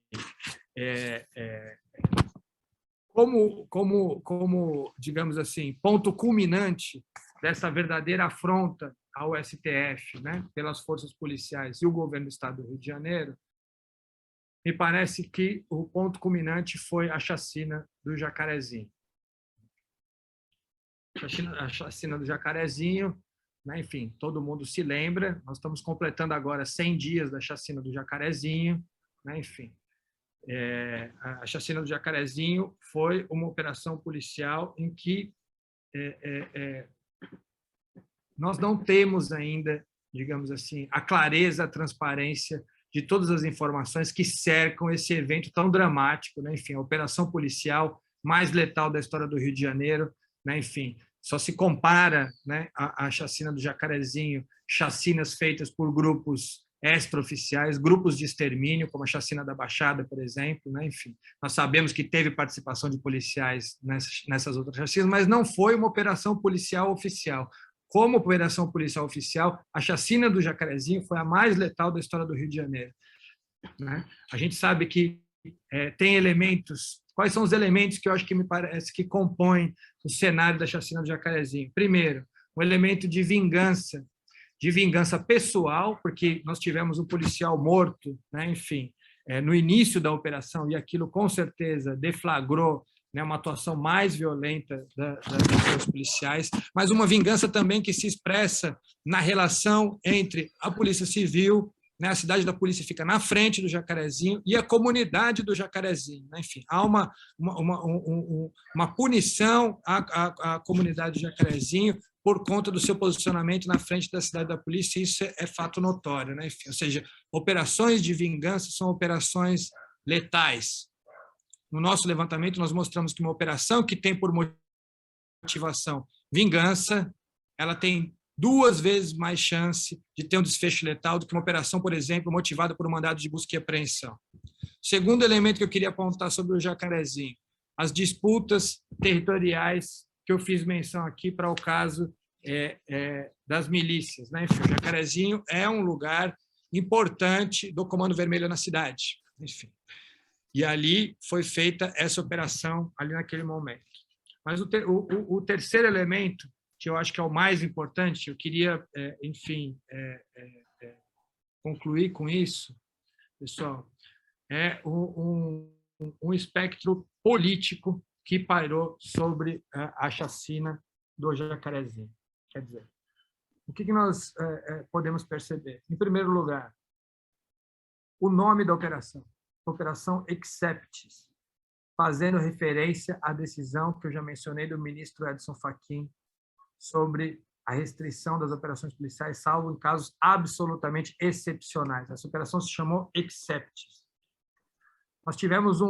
como, digamos assim, ponto culminante dessa verdadeira afronta ao STF, né, pelas forças policiais e o governo do Estado do Rio de Janeiro, me parece que o ponto culminante foi a chacina do Jacarezinho. A chacina do Jacarezinho, né, enfim, todo mundo se lembra, nós estamos completando agora 100 dias da chacina do Jacarezinho, né, enfim. A chacina do Jacarezinho foi uma operação policial em que nós não temos ainda, digamos assim, a clareza, a transparência de todas as informações que cercam esse evento tão dramático, né? Enfim, a operação policial mais letal da história do Rio de Janeiro, né? Enfim, só se compara, né, a chacina do Jacarezinho, chacinas feitas por grupos extraoficiais, grupos de extermínio, como a chacina da Baixada, por exemplo, né? Enfim, nós sabemos que teve participação de policiais nessas outras chacinas, mas não foi uma operação policial oficial. Como operação policial oficial, a chacina do Jacarezinho foi a mais letal da história do Rio de Janeiro. Né? A gente sabe que tem elementos. Quais são os elementos que eu acho que me parece que compõem o cenário da chacina do Jacarezinho? Primeiro, um elemento de vingança pessoal, porque nós tivemos um policial morto, né? Enfim, no início da operação, e aquilo com certeza deflagrou, né, uma atuação mais violenta dos policiais, mas uma vingança também que se expressa na relação entre a Polícia Civil, né, a cidade da polícia fica na frente do Jacarezinho, e a comunidade do Jacarezinho. Né? Enfim, há uma punição à comunidade do Jacarezinho por conta do seu posicionamento na frente da cidade da polícia, e isso é fato notório. Né? Enfim, ou seja, operações de vingança são operações letais. No nosso levantamento, nós mostramos que uma operação que tem por motivação vingança, ela tem 2 vezes mais chance de ter um desfecho letal do que uma operação, por exemplo, motivada por um mandado de busca e apreensão. Segundo elemento que eu queria apontar sobre o Jacarezinho, as disputas territoriais que eu fiz menção aqui para o caso das milícias. Né? Enfim, o Jacarezinho é um lugar importante do Comando Vermelho na cidade. Enfim. E ali foi feita essa operação, ali naquele momento. Mas o terceiro elemento, que eu acho que é o mais importante, eu queria, enfim, concluir com isso, pessoal, é um espectro político que pairou sobre a chacina do Jacarezinho. Quer dizer, o que nós podemos perceber? Em primeiro lugar, o nome da operação, Operação Exceptis, fazendo referência à decisão que eu já mencionei do ministro Edson Fachin sobre a restrição das operações policiais, salvo em casos absolutamente excepcionais. Essa operação se chamou Exceptis. Nós tivemos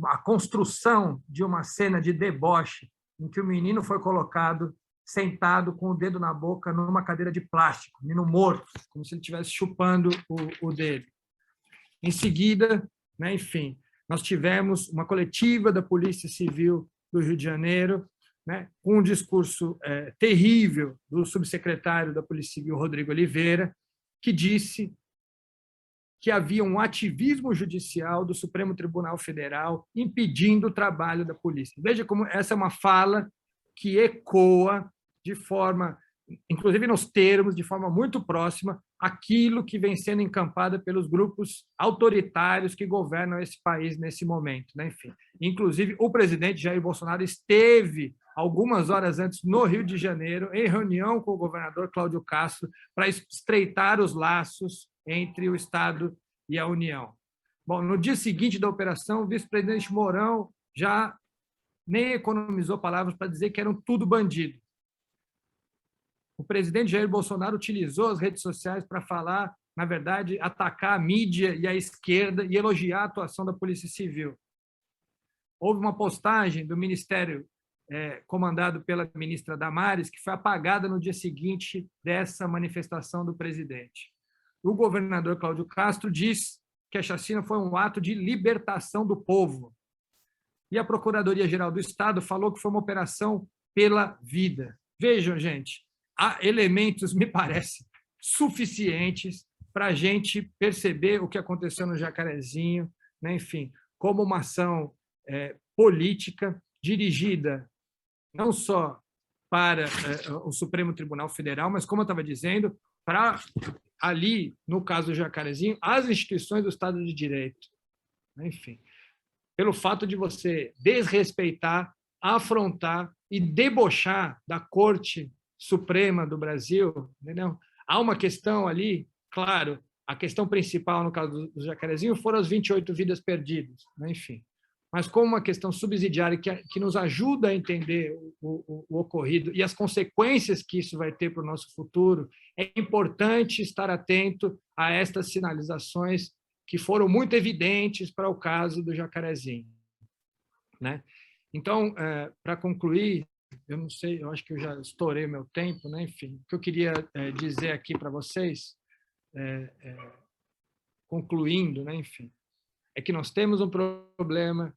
a construção de uma cena de deboche em que o menino foi colocado sentado com o dedo na boca numa cadeira de plástico, menino morto, como se ele estivesse chupando o dedo. Em seguida, né, enfim, nós tivemos uma coletiva da Polícia Civil do Rio de Janeiro, né, com um discurso terrível do subsecretário da Polícia Civil, Rodrigo Oliveira, que disse que havia um ativismo judicial do Supremo Tribunal Federal impedindo o trabalho da polícia. Veja como essa é uma fala que ecoa de forma, inclusive nos termos, de forma muito próxima, aquilo que vem sendo encampada pelos grupos autoritários que governam esse país nesse momento, né? Enfim, inclusive o presidente Jair Bolsonaro esteve algumas horas antes no Rio de Janeiro em reunião com o governador Cláudio Castro para estreitar os laços entre o Estado e a União. Bom, no dia seguinte da operação, o vice-presidente Mourão já nem economizou palavras para dizer que eram tudo bandido. O presidente Jair Bolsonaro utilizou as redes sociais para falar, na verdade, atacar a mídia e a esquerda e elogiar a atuação da Polícia Civil. Houve uma postagem do Ministério comandado pela ministra Damares, que foi apagada no dia seguinte dessa manifestação do presidente. O governador Cláudio Castro diz que a chacina foi um ato de libertação do povo. E a Procuradoria-Geral do Estado falou que foi uma operação pela vida. Vejam, gente, há elementos, me parece, suficientes para a gente perceber o que aconteceu no Jacarezinho, né? Enfim, como uma ação política dirigida não só para o Supremo Tribunal Federal, mas, como eu estava dizendo, para ali, no caso do Jacarezinho, as instituições do Estado de Direito. Enfim, pelo fato de você desrespeitar, afrontar e debochar da Corte Suprema do Brasil, entendeu? Há uma questão ali, claro, a questão principal no caso do Jacarezinho foram as 28 vidas perdidas, né? Enfim, mas como uma questão subsidiária que nos ajuda a entender o ocorrido e as consequências que isso vai ter para o nosso futuro, é importante estar atento a estas sinalizações que foram muito evidentes para o caso do Jacarezinho, né? Então, para concluir, eu não sei, eu acho que eu já estourei o meu tempo, né? Enfim, o que eu queria dizer aqui para vocês, concluindo, né? Enfim, é que nós temos um problema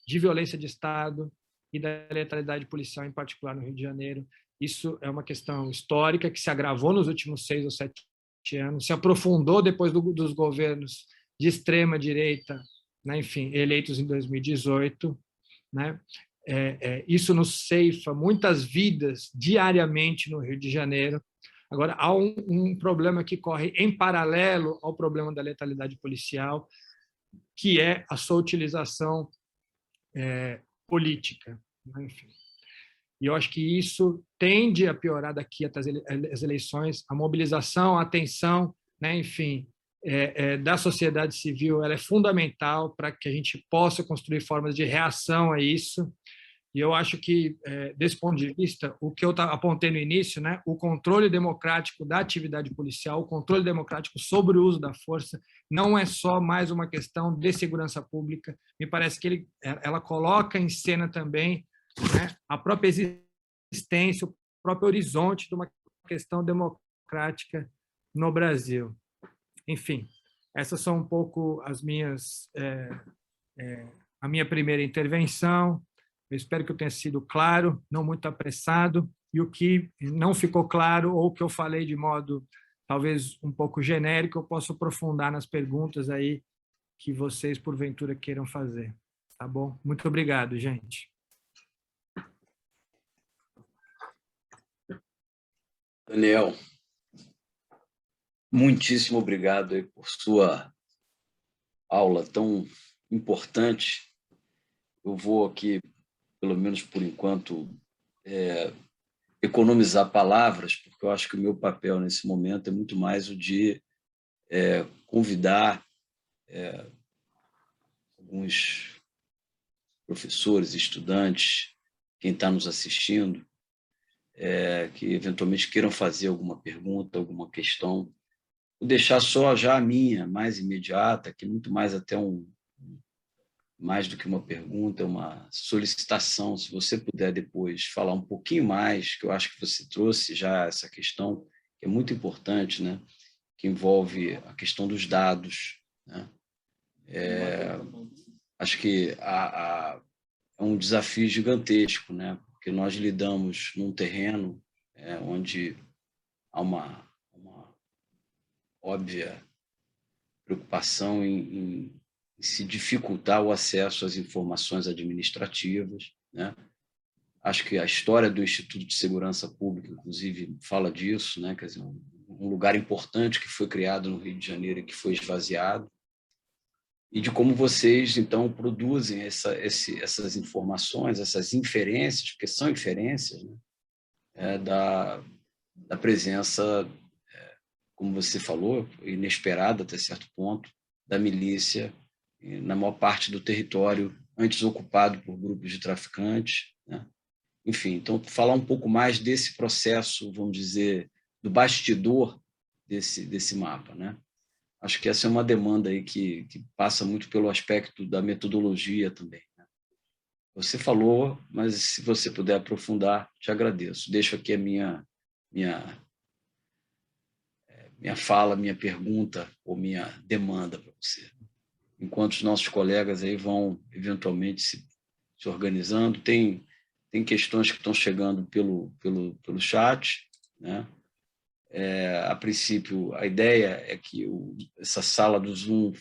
de violência de Estado e da letalidade policial, em particular no Rio de Janeiro. Isso é uma questão histórica que se agravou nos últimos 6 ou 7 anos, se aprofundou depois dos governos de extrema-direita, né, enfim, eleitos em 2018. Né? Isso nos ceifa muitas vidas diariamente no Rio de Janeiro. Agora, há um problema que corre em paralelo ao problema da letalidade policial, que é a sua utilização política. Né? Enfim. E eu acho que isso tende a piorar daqui até as eleições. A mobilização, a atenção, né? Enfim, da sociedade civil, ela é fundamental para que a gente possa construir formas de reação a isso. E eu acho que, desse ponto de vista, o que eu apontei no início, né, o controle democrático da atividade policial, o controle democrático sobre o uso da força, não é só mais uma questão de segurança pública. Me parece que ela coloca em cena também, né, a própria existência, o próprio horizonte de uma questão democrática no Brasil. Enfim, essas são um pouco as minhas, a minha primeira intervenção. Eu espero que eu tenha sido claro, não muito apressado, e o que não ficou claro, ou que eu falei de modo talvez um pouco genérico, eu posso aprofundar nas perguntas aí que vocês, porventura, queiram fazer. Tá bom? Muito obrigado, gente. Daniel, muitíssimo obrigado aí por sua aula tão importante. Eu vou aqui, pelo menos por enquanto, economizar palavras, porque eu acho que o meu papel nesse momento é muito mais o de convidar alguns professores, estudantes, quem está nos assistindo, que eventualmente queiram fazer alguma pergunta, alguma questão. Vou deixar só já a minha, mais imediata, que é muito mais até mais do que uma pergunta, é uma solicitação. Se você puder depois falar um pouquinho mais, que eu acho que você trouxe já essa questão, que é muito importante, né? Que envolve a questão dos dados, né? Acho que é um desafio gigantesco, né? Porque nós lidamos num terreno onde há uma óbvia preocupação em se dificultar o acesso às informações administrativas, né? Acho que a história do Instituto de Segurança Pública, inclusive, fala disso, né? Quer dizer, um lugar importante que foi criado no Rio de Janeiro e que foi esvaziado, e de como vocês, então, produzem essas informações, essas inferências, porque são inferências, né? Da presença, como você falou, inesperada até certo ponto, da milícia na maior parte do território antes ocupado por grupos de traficantes, né? Enfim, então, falar um pouco mais desse processo, vamos dizer, do bastidor desse mapa, né? Acho que essa é uma demanda aí que passa muito pelo aspecto da metodologia também, né? Você falou, mas se você puder aprofundar, te agradeço. Deixo aqui a minha fala, minha pergunta ou minha demanda para você. Enquanto os nossos colegas aí vão eventualmente se organizando, tem questões que estão chegando pelo chat, né? A princípio, a ideia é que essa sala do Zoom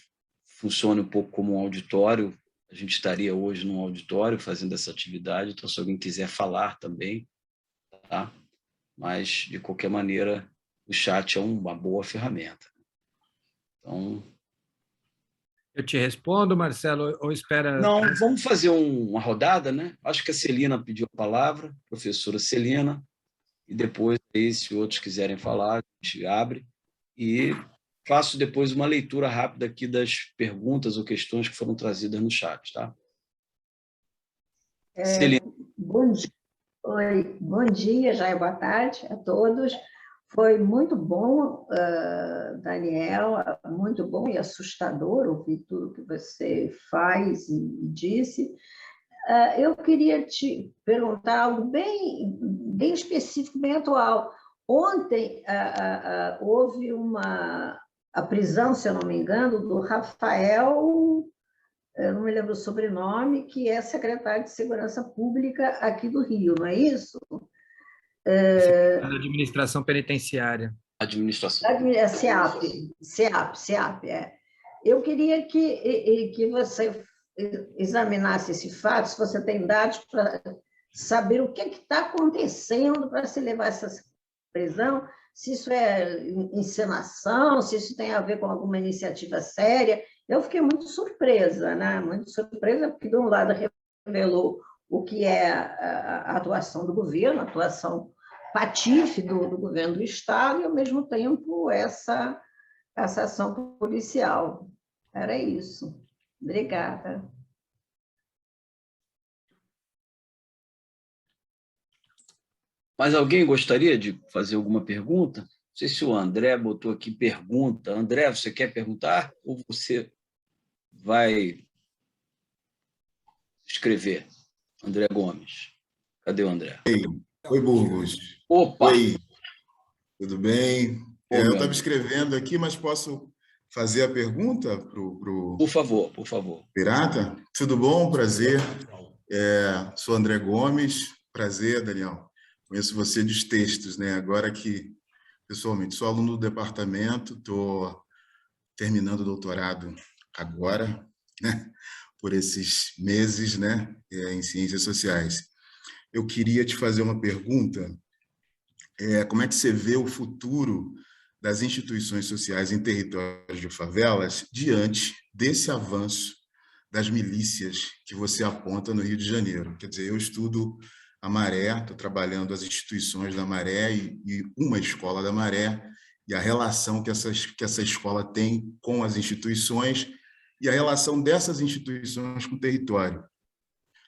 funcione um pouco como um auditório. A gente estaria hoje num auditório fazendo essa atividade, então se alguém quiser falar também, tá? Mas, de qualquer maneira, o chat é uma boa ferramenta. Então, Eu te respondo, Marcelo, ou espera... Não, vamos fazer uma rodada, né? Acho que a Celina pediu a palavra, professora Celina, e depois, aí, se outros quiserem falar, a gente abre e faço depois uma leitura rápida aqui das perguntas ou questões que foram trazidas no chat, tá? Celina. Bom dia. Oi, bom dia, já é boa tarde a todos. Foi muito bom, Daniel, muito bom e assustador ouvir tudo que você faz e disse. Eu queria te perguntar algo bem específico, bem atual. Ontem houve a prisão, se eu não me engano, do Rafael, eu não me lembro o sobrenome, que é secretário de Segurança Pública aqui do Rio, não é isso? Da administração penitenciária. Administração. SEAP. Eu queria que você examinasse esse fato, se você tem dados para saber o que está acontecendo para se levar essa prisão, se isso é encenação, se isso tem a ver com alguma iniciativa séria. Eu fiquei muito surpresa, né? Muito surpresa, porque, de um lado, revelou o que é a atuação do governo, a atuação patife do governo do Estado, e, ao mesmo tempo, essa ação policial. Era isso. Obrigada. Mas alguém gostaria de fazer alguma pergunta? Não sei se o André botou aqui pergunta. André, você quer perguntar ou você vai escrever? André Gomes. Cadê o André? Oi, Burgos. Opa! Oi, tudo bem? Eu estava escrevendo aqui, mas posso fazer a pergunta para o... Por favor. Pirata? Tudo bom? Prazer. Sou André Gomes. Prazer, Daniel. Conheço você dos textos, né? Agora que, pessoalmente, sou aluno do departamento, estou terminando o doutorado agora, né? Por esses meses, né? Em Ciências Sociais. Eu queria te fazer uma pergunta. Como é que você vê o futuro das instituições sociais em territórios de favelas diante desse avanço das milícias que você aponta no Rio de Janeiro. Quer dizer, eu estudo a Maré, estou trabalhando as instituições da Maré e uma escola da Maré, e a relação que essa escola tem com as instituições e a relação dessas instituições com o território.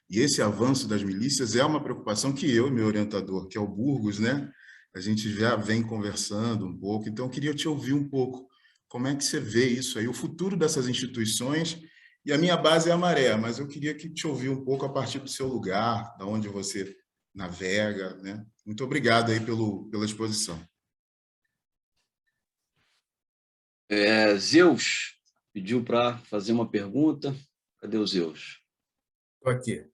E esse avanço das milícias é uma preocupação que eu e meu orientador, que é o Burgos, né, a gente já vem conversando um pouco. Então, eu queria te ouvir um pouco. Como é que você vê isso aí, o futuro dessas instituições? E a minha base é a Maré, mas eu queria que te ouvir um pouco a partir do seu lugar, da onde você navega, né? Muito obrigado aí pela exposição. Zeus pediu para fazer uma pergunta. Cadê o Zeus? Estou aqui.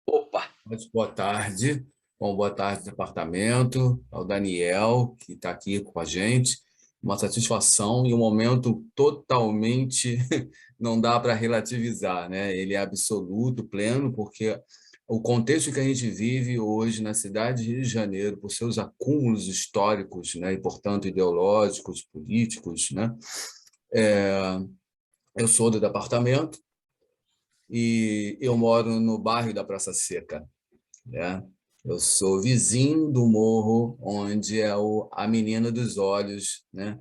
Opa! Boa tarde. Bom, boa tarde, departamento, ao Daniel, que está aqui com a gente. Uma satisfação e um momento totalmente não dá para relativizar, né? Ele é absoluto, pleno, porque o contexto que a gente vive hoje na cidade de Rio de Janeiro, por seus acúmulos históricos, né, e, portanto, ideológicos, políticos, né? Eu sou do departamento e eu moro no bairro da Praça Seca, né? Eu sou vizinho do morro onde é a menina dos olhos, né?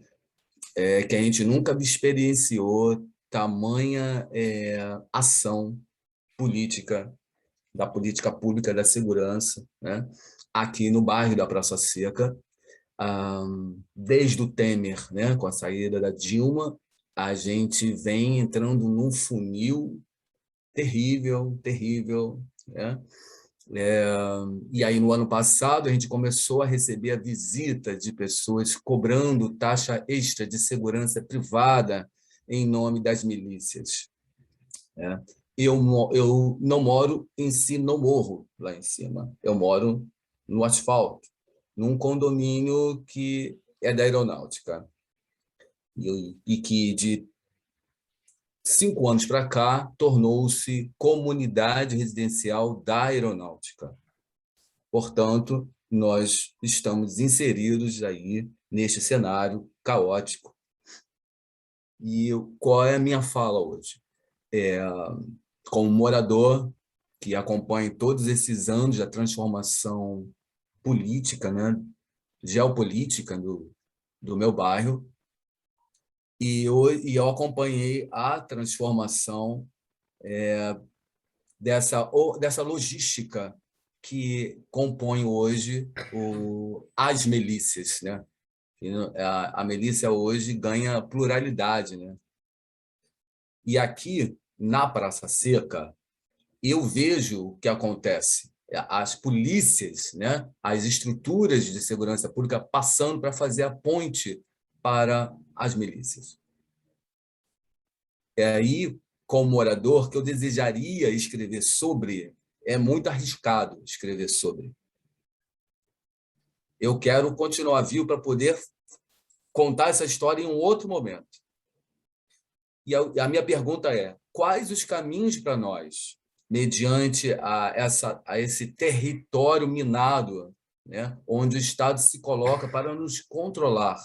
Que a gente nunca experienciou tamanha ação política, da política pública da segurança, né? Aqui no bairro da Praça Seca, desde o Temer, né? Com a saída da Dilma, a gente vem entrando num funil terrível, terrível, né? E aí, no ano passado, a gente começou a receber a visita de pessoas cobrando taxa extra de segurança privada em nome das milícias. Eu não moro em si no morro, lá em cima. Eu moro no asfalto, num condomínio que é da Aeronáutica. E que, de 5 anos para cá, tornou-se comunidade residencial da Aeronáutica. Portanto, nós estamos inseridos aí neste cenário caótico. E qual é a minha fala hoje? Como morador que acompanha todos esses anos da transformação política, né, geopolítica do meu bairro, e eu acompanhei a transformação dessa logística que compõe hoje as milícias, né? A milícia hoje ganha pluralidade, né? E aqui, na Praça Seca, eu vejo o que acontece. As polícias, né? As estruturas de segurança pública passando para fazer a ponte para as milícias. É aí, como morador, que eu desejaria escrever sobre. É muito arriscado escrever sobre. Eu quero continuar vivo para poder contar essa história em um outro momento. E a minha pergunta é: quais os caminhos para nós, mediante a esse território minado, né, onde o Estado se coloca para nos controlar?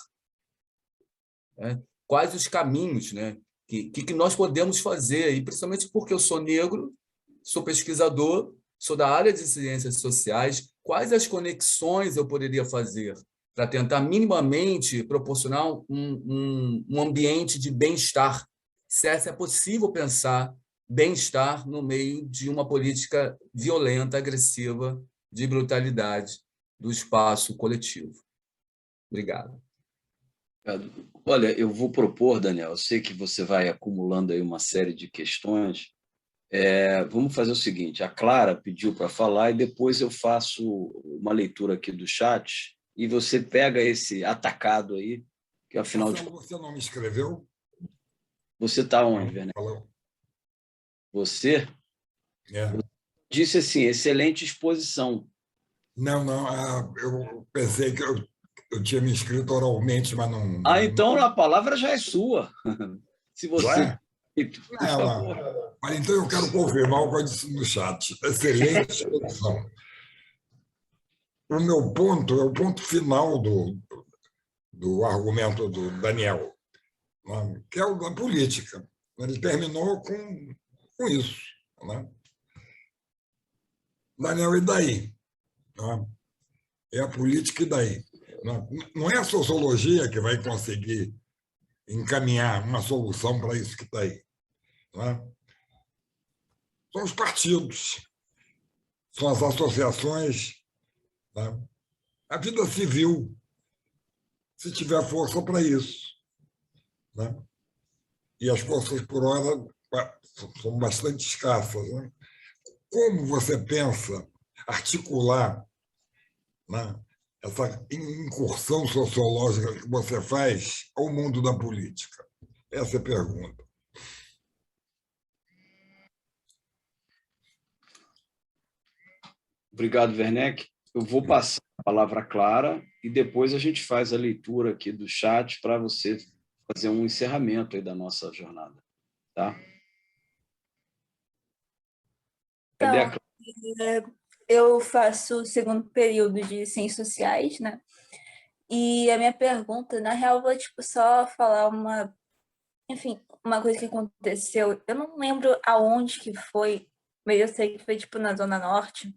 Né? Quais os caminhos, né, que nós podemos fazer? E principalmente porque eu sou negro, sou pesquisador, sou da área de ciências sociais, quais as conexões eu poderia fazer para tentar minimamente proporcionar um ambiente de bem-estar? Se é possível pensar bem-estar no meio de uma política violenta, agressiva, de brutalidade do espaço coletivo. Obrigado. Olha, eu vou propor, Daniel, eu sei que você vai acumulando aí uma série de questões. Vamos fazer o seguinte: a Clara pediu para falar e depois eu faço uma leitura aqui do chat e você pega esse atacado aí, que afinal de contas... Você não me escreveu? Você está onde, Werner? Você? Disse assim, excelente exposição. Não, eu pensei que eu tinha me inscrito oralmente, mas não... Então a palavra já é sua. Se você... Por favor. Mas então eu quero confirmar o que eu disse no chat. Excelente exposição. O meu ponto é o ponto final do argumento do Daniel, que é o da política. Ele terminou com com isso. Né? Daniel, e daí? Né? É a política, e daí? Não é a sociologia que vai conseguir encaminhar uma solução para isso que está aí. Né? São os partidos, são as associações, né? A vida civil, se tiver força para isso. Né? E as forças por hora são bastante escassas. Né? Como você pensa articular, né, essa incursão sociológica que você faz ao mundo da política? Essa é a pergunta. Obrigado, Werneck. Eu vou passar a palavra à Clara e depois a gente faz a leitura aqui do chat para você fazer um encerramento aí da nossa jornada. Tá? Cadê a Então, Clara? eu faço o segundo período de Ciências Sociais, né? E a minha pergunta, na real, eu vou tipo, só falar uma coisa que aconteceu. Eu não lembro aonde que foi, mas eu sei que foi tipo na Zona Norte,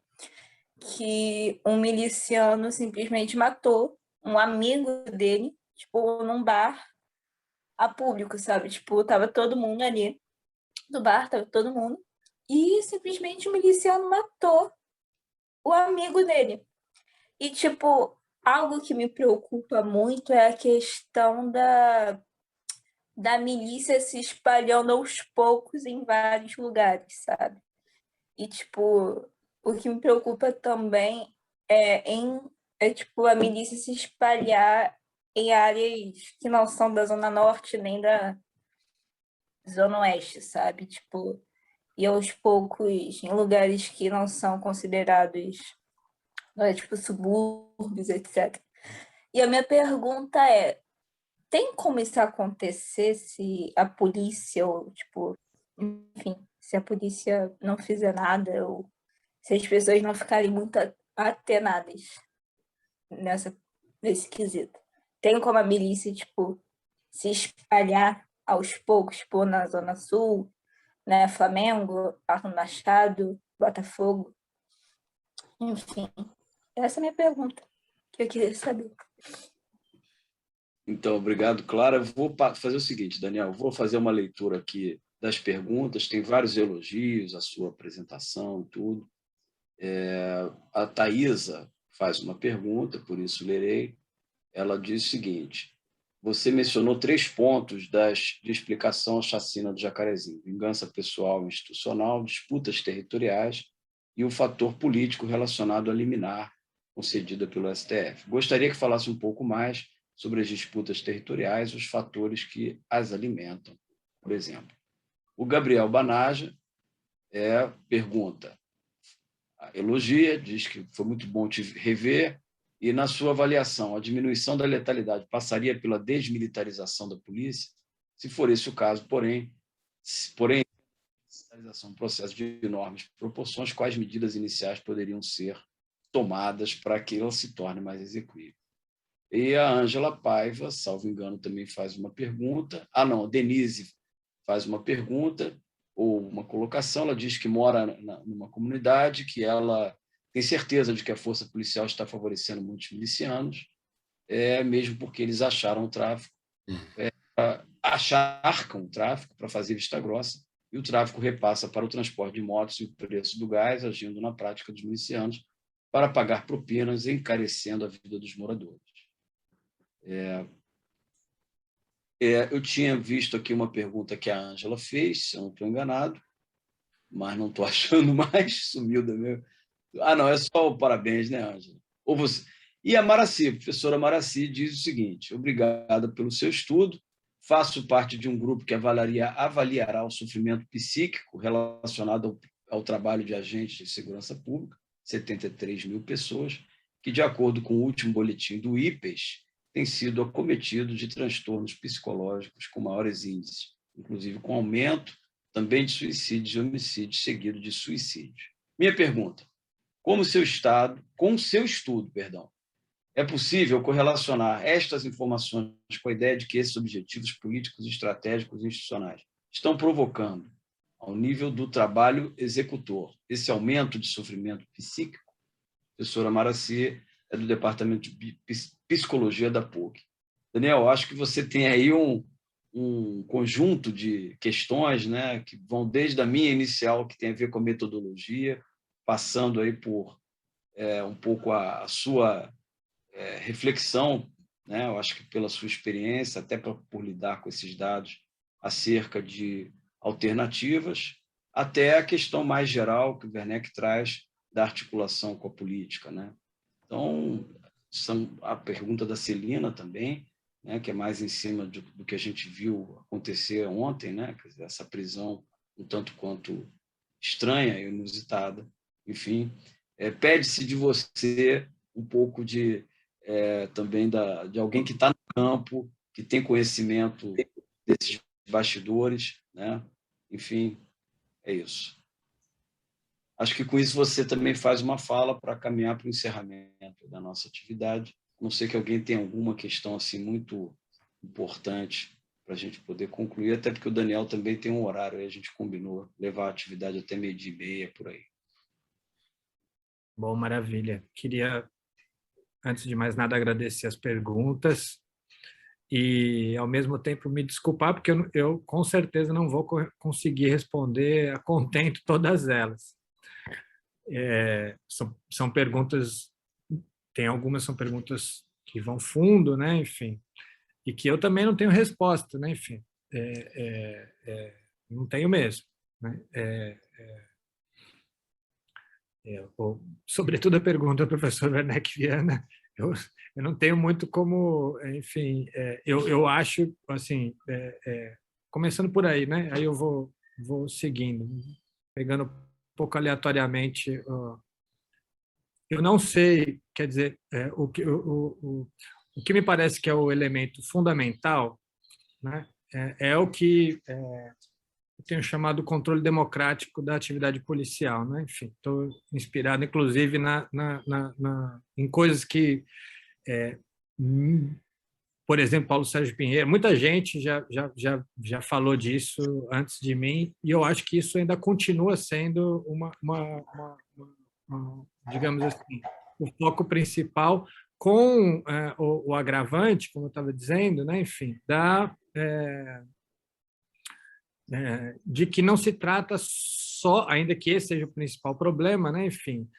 que um miliciano simplesmente matou um amigo dele, tipo, num bar a público, sabe? Tipo, tava todo mundo ali no bar, tava todo mundo, e simplesmente o miliciano matou o amigo dele. E, tipo, algo que me preocupa muito é a questão da milícia se espalhando aos poucos em vários lugares, sabe? E, tipo, o que me preocupa também tipo, a milícia se espalhar em áreas que não são da Zona Norte nem da Zona Oeste, sabe? Tipo, e aos poucos em lugares que não são considerados, tipo, subúrbios, etc. E a minha pergunta é, tem como isso acontecer se a polícia, ou, tipo, enfim, se a polícia não fizer nada, ou se as pessoas não ficarem muito atenadas nesse quesito? Tem como a milícia, tipo, se espalhar aos poucos, tipo, na Zona Sul, né, Flamengo, Arno Machado, Botafogo, enfim. Essa é a minha pergunta, que eu queria saber. Então, obrigado, Clara. Eu vou fazer o seguinte, Daniel, vou fazer uma leitura aqui das perguntas, tem vários elogios, a sua apresentação, tudo. A Thaisa faz uma pergunta, por isso lerei. Ela diz o seguinte: você mencionou 3 pontos de explicação à chacina do Jacarezinho: vingança pessoal e institucional, disputas territoriais e o fator político relacionado à liminar concedida pelo STF. Gostaria que falasse um pouco mais sobre as disputas territoriais e os fatores que as alimentam, por exemplo. O Gabriel Banaja pergunta, elogia, diz que foi muito bom te rever, e, na sua avaliação, a diminuição da letalidade passaria pela desmilitarização da polícia? Se for esse o caso, porém militarização, um processo de enormes proporções, quais medidas iniciais poderiam ser tomadas para que ela se torne mais execuível? E a Ângela Paiva, salvo engano, também faz uma pergunta. A Denise faz uma pergunta ou uma colocação. Ela diz que mora numa comunidade que ela tem certeza de que a força policial está favorecendo muitos milicianos, mesmo porque eles acharcam o tráfico para fazer vista grossa, e o tráfico repassa para o transporte de motos e o preço do gás, agindo na prática dos milicianos para pagar propinas, encarecendo a vida dos moradores. Eu tinha visto aqui uma pergunta que a Ângela fez, se eu não estou enganado, mas não estou achando mais, sumiu da minha... não, é só o parabéns, né, Ângela? Ou você... E a Maraci, a professora Maraci, diz o seguinte: obrigada pelo seu estudo, faço parte de um grupo que avaliará o sofrimento psíquico relacionado ao trabalho de agentes de segurança pública, 73 mil pessoas, que, de acordo com o último boletim do IPES, têm sido acometidos de transtornos psicológicos com maiores índices, inclusive com aumento também de suicídios e homicídios seguido de suicídio. Minha pergunta: com o seu estudo, é possível correlacionar estas informações com a ideia de que esses objetivos políticos, estratégicos e institucionais estão provocando ao nível do trabalho executor. Esse aumento de sofrimento psíquico, a professora Maraci é do Departamento de Psicologia da PUC. Daniel, acho que você tem aí um conjunto de questões, né, que vão desde a minha inicial, que tem a ver com a metodologia, passando aí por um pouco a sua reflexão, né, eu acho que pela sua experiência, até por lidar com esses dados acerca de alternativas, até a questão mais geral que o Werneck traz da articulação com a política, né? Então, a pergunta da Celina também, né, que é mais em cima do que a gente viu acontecer ontem, né, quer dizer, essa prisão um tanto quanto estranha e inusitada. Enfim, pede-se de você um pouco também de alguém que está no campo, que tem conhecimento desses bastidores, né? Enfim, é isso. Acho que com isso você também faz uma fala para caminhar para o encerramento da nossa atividade. A não sei que alguém tenha alguma questão assim muito importante para a gente poder concluir, até porque o Daniel também tem um horário, aí a gente combinou levar a atividade até 12h30, por aí. Bom, maravilha. Queria, antes de mais nada, agradecer as perguntas e, ao mesmo tempo, me desculpar, porque eu com certeza não vou conseguir responder a contento todas elas. São perguntas, tem algumas são perguntas que vão fundo, né? Enfim, e que eu também não tenho resposta, né? Enfim, não tenho mesmo, né? Sobretudo a pergunta do professor Werneck Viana, eu não tenho muito como, enfim, eu acho, assim, começando por aí, né? Aí eu vou seguindo, pegando um pouco aleatoriamente. Eu não sei, quer dizer, o que me parece que é o elemento fundamental, né? É o que eu tenho chamado controle democrático da atividade policial, né? Enfim, estou inspirado, inclusive, em coisas que, por exemplo, Paulo Sérgio Pinheiro, muita gente já falou disso antes de mim, e eu acho que isso ainda continua sendo digamos assim, o foco principal, com o agravante, como eu estava dizendo, né? Enfim, de que não se trata só, ainda que esse seja o principal problema, né? Enfim,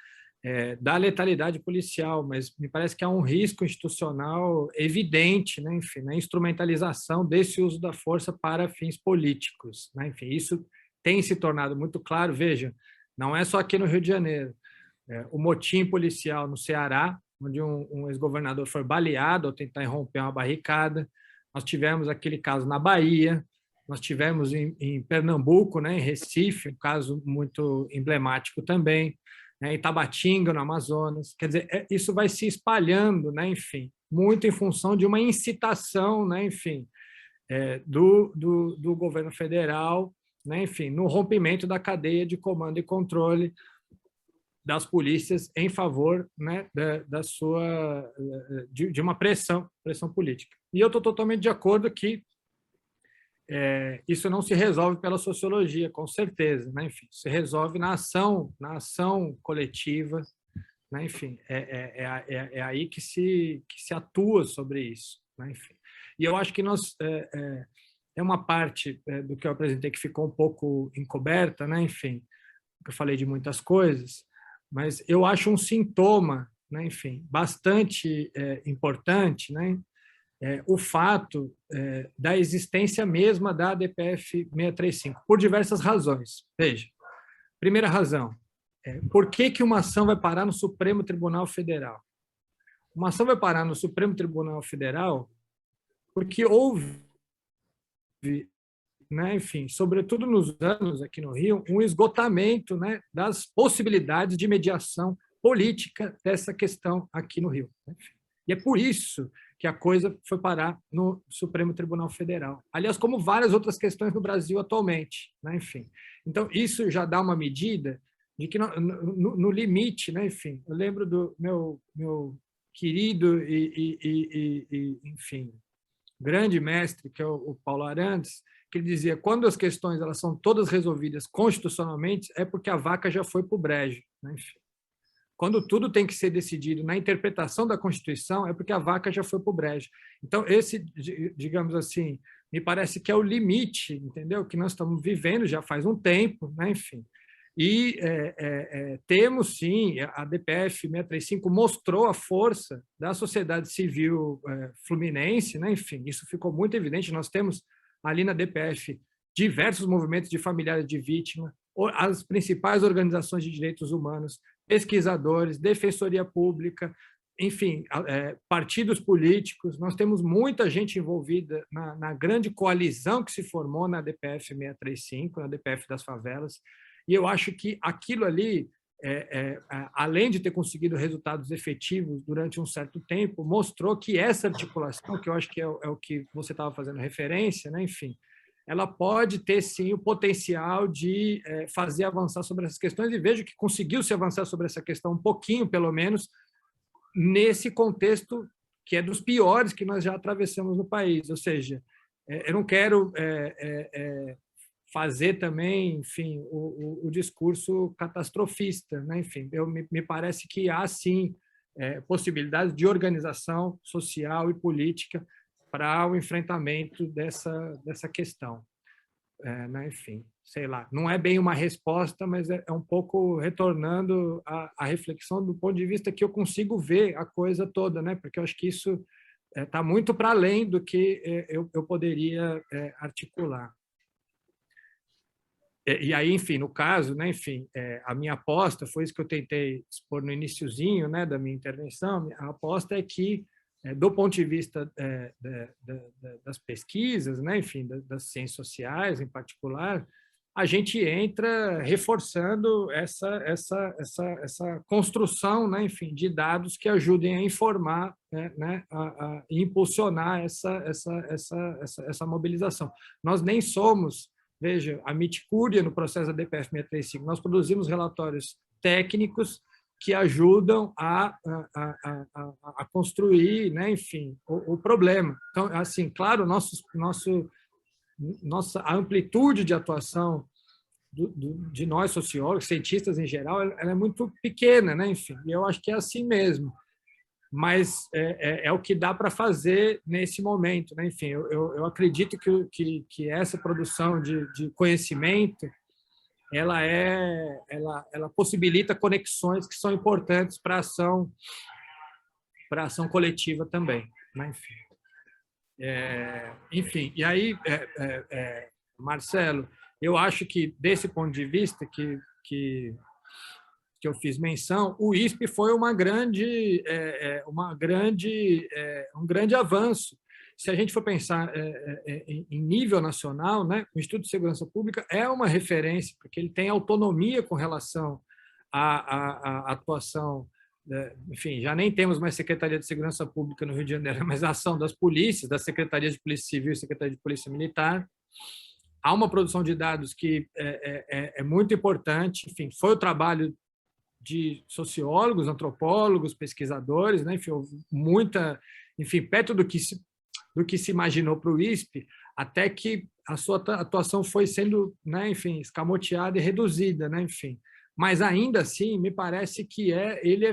da letalidade policial, mas me parece que há um risco institucional evidente, né? Enfim, na instrumentalização desse uso da força para fins políticos, né? Enfim, isso tem se tornado muito claro. Veja, não é só aqui no Rio de Janeiro. O motim policial no Ceará, onde um ex-governador foi baleado ao tentar irromper uma barricada. Nós tivemos aquele caso na Bahia, nós tivemos em Pernambuco, né, em Recife, um caso muito emblemático também, né, em Tabatinga, no Amazonas. Quer dizer, isso vai se espalhando, né, enfim, muito em função de uma incitação, né, enfim, do governo federal, né, enfim, no rompimento da cadeia de comando e controle das polícias em favor, né, de uma pressão política. E eu estou totalmente de acordo que isso não se resolve pela sociologia, com certeza, né? Enfim, se resolve na ação coletiva, né? Enfim, é aí que se atua sobre isso, né? Enfim, e eu acho que é uma parte do que eu apresentei que ficou um pouco encoberta, né? Enfim, eu falei de muitas coisas, mas eu acho um sintoma, né? Enfim, bastante importante, né? O fato da existência mesma da DPF 635, por diversas razões. Veja, primeira razão, por que uma ação vai parar no Supremo Tribunal Federal? Uma ação vai parar no Supremo Tribunal Federal porque houve, né, enfim, sobretudo nos anos aqui no Rio, um esgotamento, né, das possibilidades de mediação política dessa questão aqui no Rio. E é por isso que a coisa foi parar no Supremo Tribunal Federal. Aliás, como várias outras questões no Brasil atualmente, né? Enfim. Então, isso já dá uma medida de que, no limite, né? Enfim, eu lembro do meu querido enfim, grande mestre, que é o Paulo Arantes, que ele dizia, quando as questões elas são todas resolvidas constitucionalmente, é porque a vaca já foi para o brejo, né? Enfim, quando tudo tem que ser decidido na interpretação da Constituição, é porque a vaca já foi para o brejo. Então, esse, digamos assim, me parece que é o limite, entendeu? Que nós estamos vivendo já faz um tempo, né? Enfim. E temos, sim, a DPF 635 mostrou a força da sociedade civil fluminense, né? Enfim, isso ficou muito evidente. Nós temos ali na DPF diversos movimentos de familiares de vítima, as principais organizações de direitos humanos, pesquisadores, defensoria pública, enfim, partidos políticos. Nós temos muita gente envolvida na grande coalizão que se formou na DPF 635, na DPF das favelas, e eu acho que aquilo ali, além de ter conseguido resultados efetivos durante um certo tempo, mostrou que essa articulação, que eu acho que é o que você estava fazendo referência, né? Enfim, ela pode ter, sim, o potencial de fazer avançar sobre essas questões, e vejo que conseguiu se avançar sobre essa questão um pouquinho, pelo menos, nesse contexto que é dos piores que nós já atravessamos no país. Ou seja, eu não quero fazer também, enfim, o discurso catastrofista, né? Enfim, me parece que há, sim, possibilidades de organização social e política para o enfrentamento dessa questão. Né? Enfim, sei lá, não é bem uma resposta, mas é um pouco retornando à reflexão do ponto de vista que eu consigo ver a coisa toda, né? Porque eu acho que isso está muito para além do que eu poderia articular. E aí, enfim, no caso, né, enfim, a minha aposta, foi isso que eu tentei expor no iniciozinho, né, da minha intervenção, a aposta é que, do ponto de vista das pesquisas, né, enfim, das ciências sociais em particular, a gente entra reforçando essa construção, né, enfim, de dados que ajudem a informar, né, a impulsionar essa mobilização. Nós nem somos, veja, a miticúria no processo da DPF 635, nós produzimos relatórios técnicos que ajudam a construir, né, enfim, o problema. Então, assim, claro, a amplitude de atuação de nós sociólogos, cientistas em geral, ela é muito pequena, né, enfim, e eu acho que é assim mesmo. Mas é o que dá para fazer nesse momento, né? Enfim, eu acredito que essa produção de conhecimento ela possibilita conexões que são importantes para a ação coletiva também, né? Enfim, e aí, Marcelo, eu acho que desse ponto de vista que eu fiz menção, o ISP foi um grande avanço. Se a gente for pensar em nível nacional, né, o Instituto de Segurança Pública é uma referência, porque ele tem autonomia com relação à atuação, enfim, já nem temos mais Secretaria de Segurança Pública no Rio de Janeiro, mas a ação das polícias, da Secretaria de Polícia Civil e Secretaria de Polícia Militar. Há uma produção de dados que é muito importante, enfim, foi o trabalho de sociólogos, antropólogos, pesquisadores, né? Enfim, perto do que se imaginou para o ISP, até que a sua atuação foi sendo, né, enfim, escamoteada e reduzida, né, enfim. Mas ainda assim, me parece que ele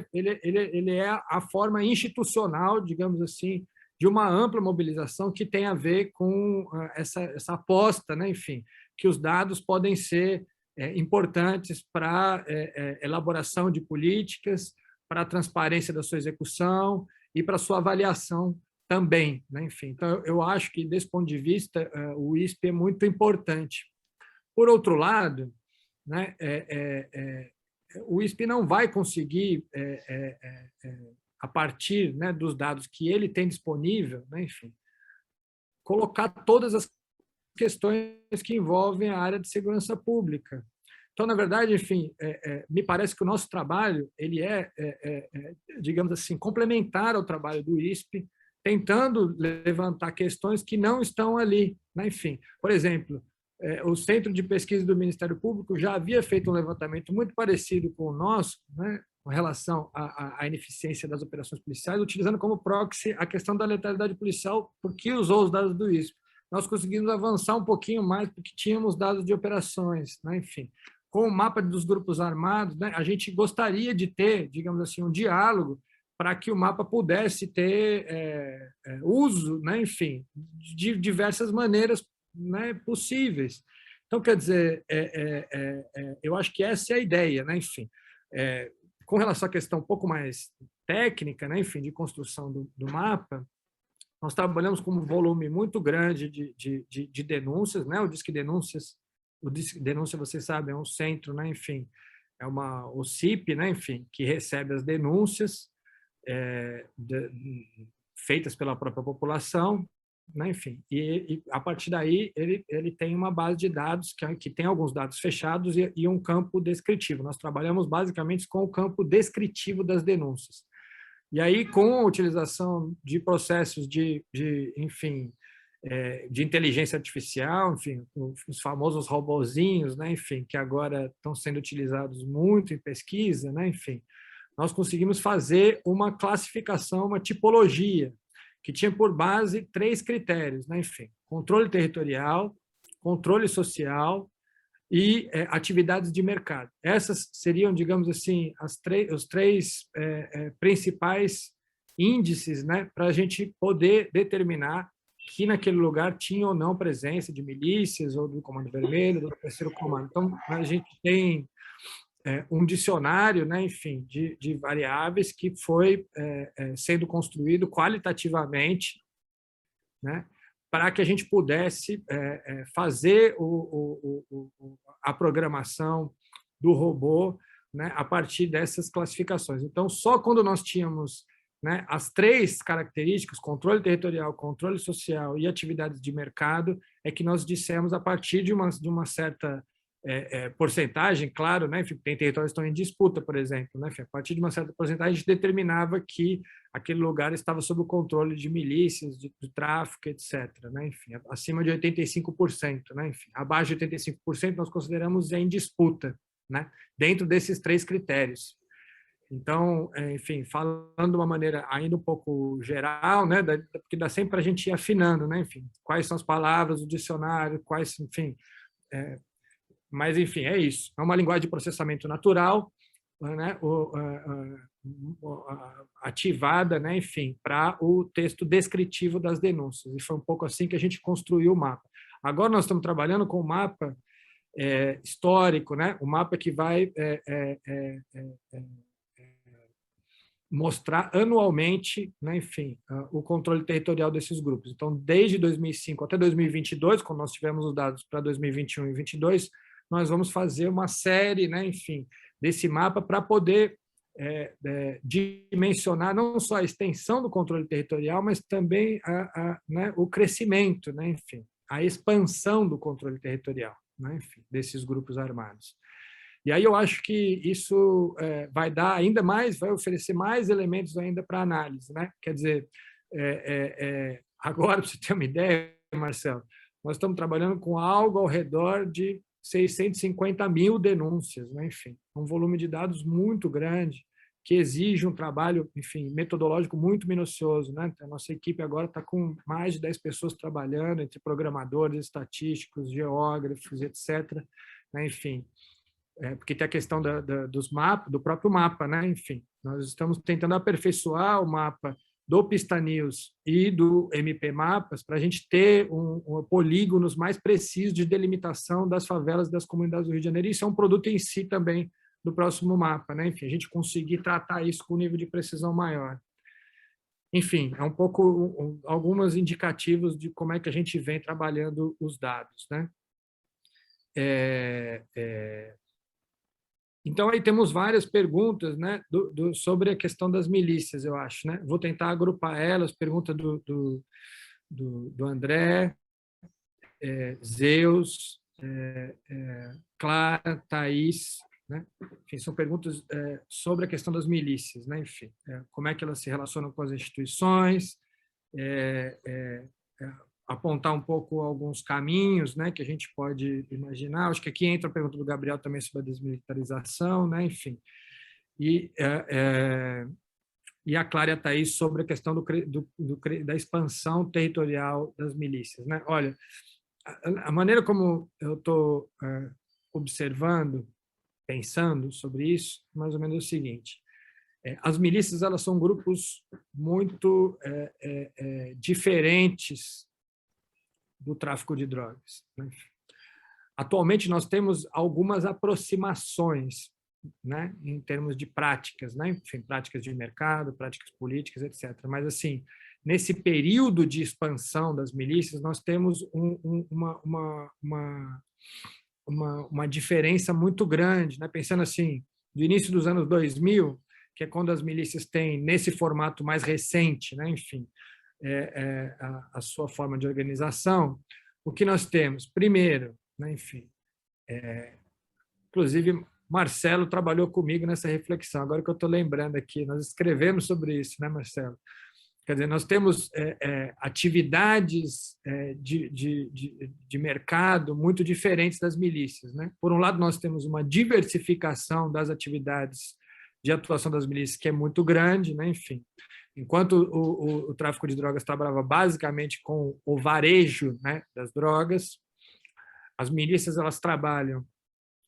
é a forma institucional, digamos assim, de uma ampla mobilização que tem a ver com essa aposta, né, enfim, que os dados podem ser importantes para elaboração de políticas, para a transparência da sua execução e para a sua avaliação também, né? Enfim, então, eu acho que, desse ponto de vista, o ISP é muito importante. Por outro lado, né, o ISP não vai conseguir, a partir, né, dos dados que ele tem disponível, né, enfim, colocar todas as questões que envolvem a área de segurança pública. Então, na verdade, enfim, me parece que o nosso trabalho ele digamos assim, complementar ao trabalho do ISP, tentando levantar questões que não estão ali, né? Enfim, por exemplo, o Centro de Pesquisa do Ministério Público já havia feito um levantamento muito parecido com o nosso, né, com relação à ineficiência das operações policiais, utilizando como proxy a questão da letalidade policial, porque usou os dados do ISP. nós conseguimos avançar um pouquinho mais, porque tínhamos dados de operações, né? Enfim, com o mapa dos grupos armados, né? A gente gostaria de ter, digamos assim, um diálogo para que o mapa pudesse ter uso, né? Enfim, de diversas maneiras, né, possíveis. Então, quer dizer, eu acho que essa é a ideia, né? Enfim, com relação à questão um pouco mais técnica, né? Enfim, de construção do mapa, nós trabalhamos com um volume muito grande de denúncias, né? O Disque Denúncia, vocês sabem, é um centro, né? Enfim, o CIP, né? Enfim, que recebe as denúncias feitas pela própria população, né? Enfim, e a partir daí ele tem uma base de dados que tem alguns dados fechados e um campo descritivo. Nós trabalhamos basicamente com o campo descritivo das denúncias. E aí, com a utilização de processos enfim, de inteligência artificial, enfim, os famosos robozinhos, né? Enfim, que agora estão sendo utilizados muito em pesquisa, né? Enfim, nós conseguimos fazer uma classificação, uma tipologia, que tinha por base 3 critérios, né? Enfim, controle territorial, controle social e atividades de mercado. Essas seriam, digamos assim, os 3 principais índices, né, para a gente poder determinar que naquele lugar tinha ou não presença de milícias ou do Comando Vermelho, do Terceiro Comando. Então, a gente tem um dicionário, né, enfim, de variáveis que foi sendo construído qualitativamente, né, para que a gente pudesse fazer a programação do robô, né, a partir dessas classificações. Então, só quando nós tínhamos, né, as 3 características, controle territorial, controle social e atividades de mercado, é que nós dissemos, a partir de uma certa porcentagem, claro, né? Tem territórios que estão em disputa, por exemplo, né? A partir de uma certa porcentagem, a gente determinava que aquele lugar estava sob o controle de milícias, de tráfico, etc. Né? Enfim, acima de 85%, né? Enfim, abaixo de 85% nós consideramos em disputa, né? Dentro desses 3 critérios. Então, enfim, falando de uma maneira ainda um pouco geral, né? Porque dá sempre para a gente ir afinando, né? Enfim, quais são as palavras do dicionário, enfim. Mas, enfim, é isso. É uma linguagem de processamento natural, né, ativada, né, enfim, para o texto descritivo das denúncias. E foi um pouco assim que a gente construiu o mapa. Agora nós estamos trabalhando com o mapa histórico, né, o mapa que vai mostrar anualmente, né, enfim, o controle territorial desses grupos. Então, desde 2005 até 2022, quando nós tivemos os dados para 2021 e 2022, nós vamos fazer uma série, né, enfim, desse mapa para poder dimensionar não só a extensão do controle territorial, mas também né, o crescimento, né, enfim, a expansão do controle territorial, né, enfim, desses grupos armados. E aí eu acho que isso vai dar ainda mais, vai oferecer mais elementos ainda para análise, né? Quer dizer, agora, para você ter uma ideia, Marcelo, nós estamos trabalhando com algo ao redor de 650 mil denúncias, né? Enfim, um volume de dados muito grande, que exige um trabalho, enfim, metodológico muito minucioso, né? A nossa equipe agora está com mais de 10 pessoas trabalhando, entre programadores, estatísticos, geógrafos, etc., né? Enfim, porque tem a questão dos mapas, do próprio mapa, né? Enfim, nós estamos tentando aperfeiçoar o mapa do Pista News e do MP Mapas para a gente ter polígonos mais precisos de delimitação das favelas e das comunidades do Rio de Janeiro. Isso é um produto em si também do próximo mapa, né? Enfim, a gente conseguir tratar isso com um nível de precisão maior. Enfim, é um pouco alguns indicativos de como é que a gente vem trabalhando os dados, né? Então, aí temos várias perguntas, né, sobre a questão das milícias, eu acho, né? Vou tentar agrupar elas, pergunta do André, Zeus, Clara, Thaís, né? Enfim, são perguntas sobre a questão das milícias, né? Enfim, como é que elas se relacionam com as instituições, apontar um pouco alguns caminhos, né, que a gente pode imaginar. Acho que aqui entra a pergunta do Gabriel também sobre a desmilitarização, né, enfim. E e a Clara e a Thaís sobre a questão da expansão territorial das milícias, né? Olha, a maneira como eu estou observando, pensando sobre isso, mais ou menos é o seguinte: as milícias, elas são grupos muito diferentes do tráfico de drogas, né? Atualmente, nós temos algumas aproximações, né, em termos de práticas, né? Enfim, práticas de mercado, práticas políticas, etc. Mas, assim, nesse período de expansão das milícias, nós temos uma diferença muito grande, né? Pensando assim, do início dos anos 2000, que é quando as milícias têm, nesse formato mais recente, né? Enfim, a sua forma de organização, o que nós temos? Primeiro, né? Enfim, inclusive, Marcelo trabalhou comigo nessa reflexão, agora que eu estou lembrando aqui, nós escrevemos sobre isso, né, Marcelo? Quer dizer, nós temos atividades de mercado muito diferentes das milícias, né? Por um lado, nós temos uma diversificação das atividades de atuação das milícias que é muito grande, né? Enfim, enquanto o tráfico de drogas trabalhava basicamente com o varejo, né, das drogas, as milícias, elas trabalham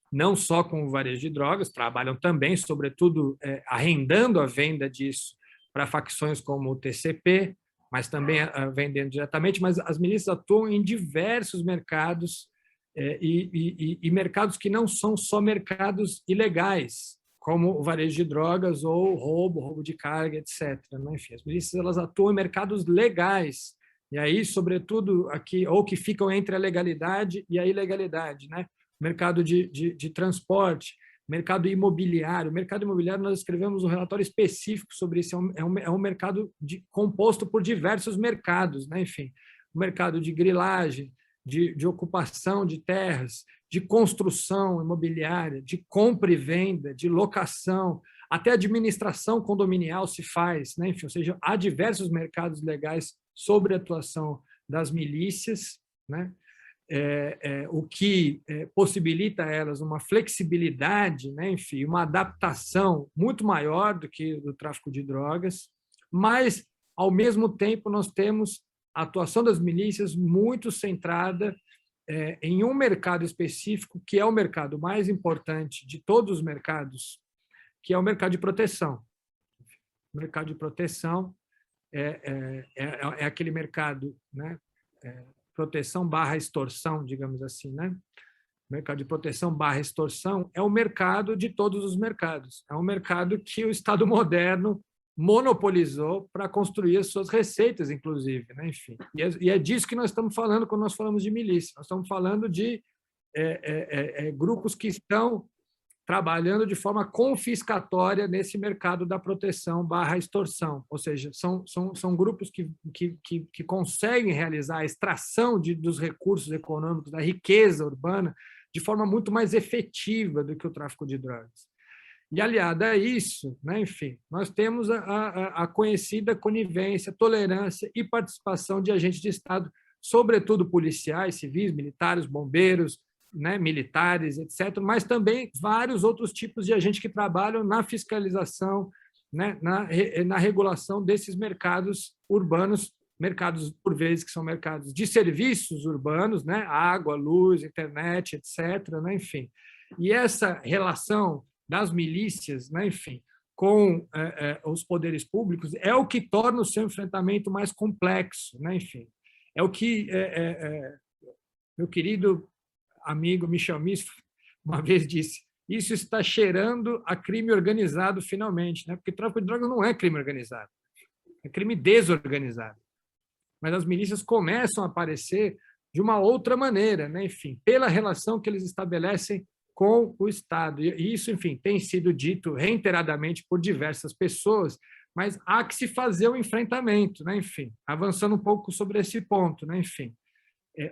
não só com o varejo de drogas, trabalham também, sobretudo, arrendando a venda disso para facções como o TCP, mas também vendendo diretamente, mas as milícias atuam em diversos mercados e mercados que não são só mercados ilegais, como o varejo de drogas ou roubo de carga, etc. Enfim, as milícias, elas atuam em mercados legais, e aí, sobretudo, aqui, ou que ficam entre a legalidade e a ilegalidade, né? Mercado de transporte, mercado imobiliário. O mercado imobiliário, nós escrevemos um relatório específico sobre isso, é um mercado composto por diversos mercados, né? Enfim, o mercado de grilagem, de ocupação de terras, de construção imobiliária, de compra e venda, de locação, até administração condominial se faz, né? Enfim, ou seja, há diversos mercados legais sobre a atuação das milícias, né? O que possibilita a elas uma flexibilidade, né? Enfim, uma adaptação muito maior do que do tráfico de drogas, mas, ao mesmo tempo, nós temos a atuação das milícias muito centrada em um mercado específico, que é o mercado mais importante de todos os mercados, que é o mercado de proteção. O mercado de proteção é aquele mercado, né? Proteção / extorsão, digamos assim, né? O mercado de proteção / extorsão é o mercado de todos os mercados. É um mercado que o Estado moderno monopolizou para construir as suas receitas, inclusive, né? Enfim, e é disso que nós estamos falando quando nós falamos de milícia. Nós estamos falando de grupos que estão trabalhando de forma confiscatória nesse mercado da proteção / extorsão, ou seja, são grupos que conseguem realizar a extração dos recursos econômicos, da riqueza urbana, de forma muito mais efetiva do que o tráfico de drogas. E, aliado a isso, né, enfim, nós temos a conhecida conivência, tolerância e participação de agentes de Estado, sobretudo policiais, civis, militares, bombeiros, né, militares, etc., mas também vários outros tipos de agentes que trabalham na fiscalização, né, na regulação desses mercados urbanos, mercados, por vezes, que são mercados de serviços urbanos, né, água, luz, internet, etc., né, enfim. E essa relação das milícias, né, enfim, com os poderes públicos é o que torna o seu enfrentamento mais complexo, né, enfim. É o que meu querido amigo Michel Miss uma vez disse: isso está cheirando a crime organizado finalmente, né? Porque tráfico de drogas não é crime organizado, é crime desorganizado. Mas as milícias começam a aparecer de uma outra maneira, né? Enfim, pela relação que eles estabelecem com o Estado. E isso, enfim, tem sido dito reiteradamente por diversas pessoas, mas há que se fazer o enfrentamento, né? Enfim, avançando um pouco sobre esse ponto, né? Enfim,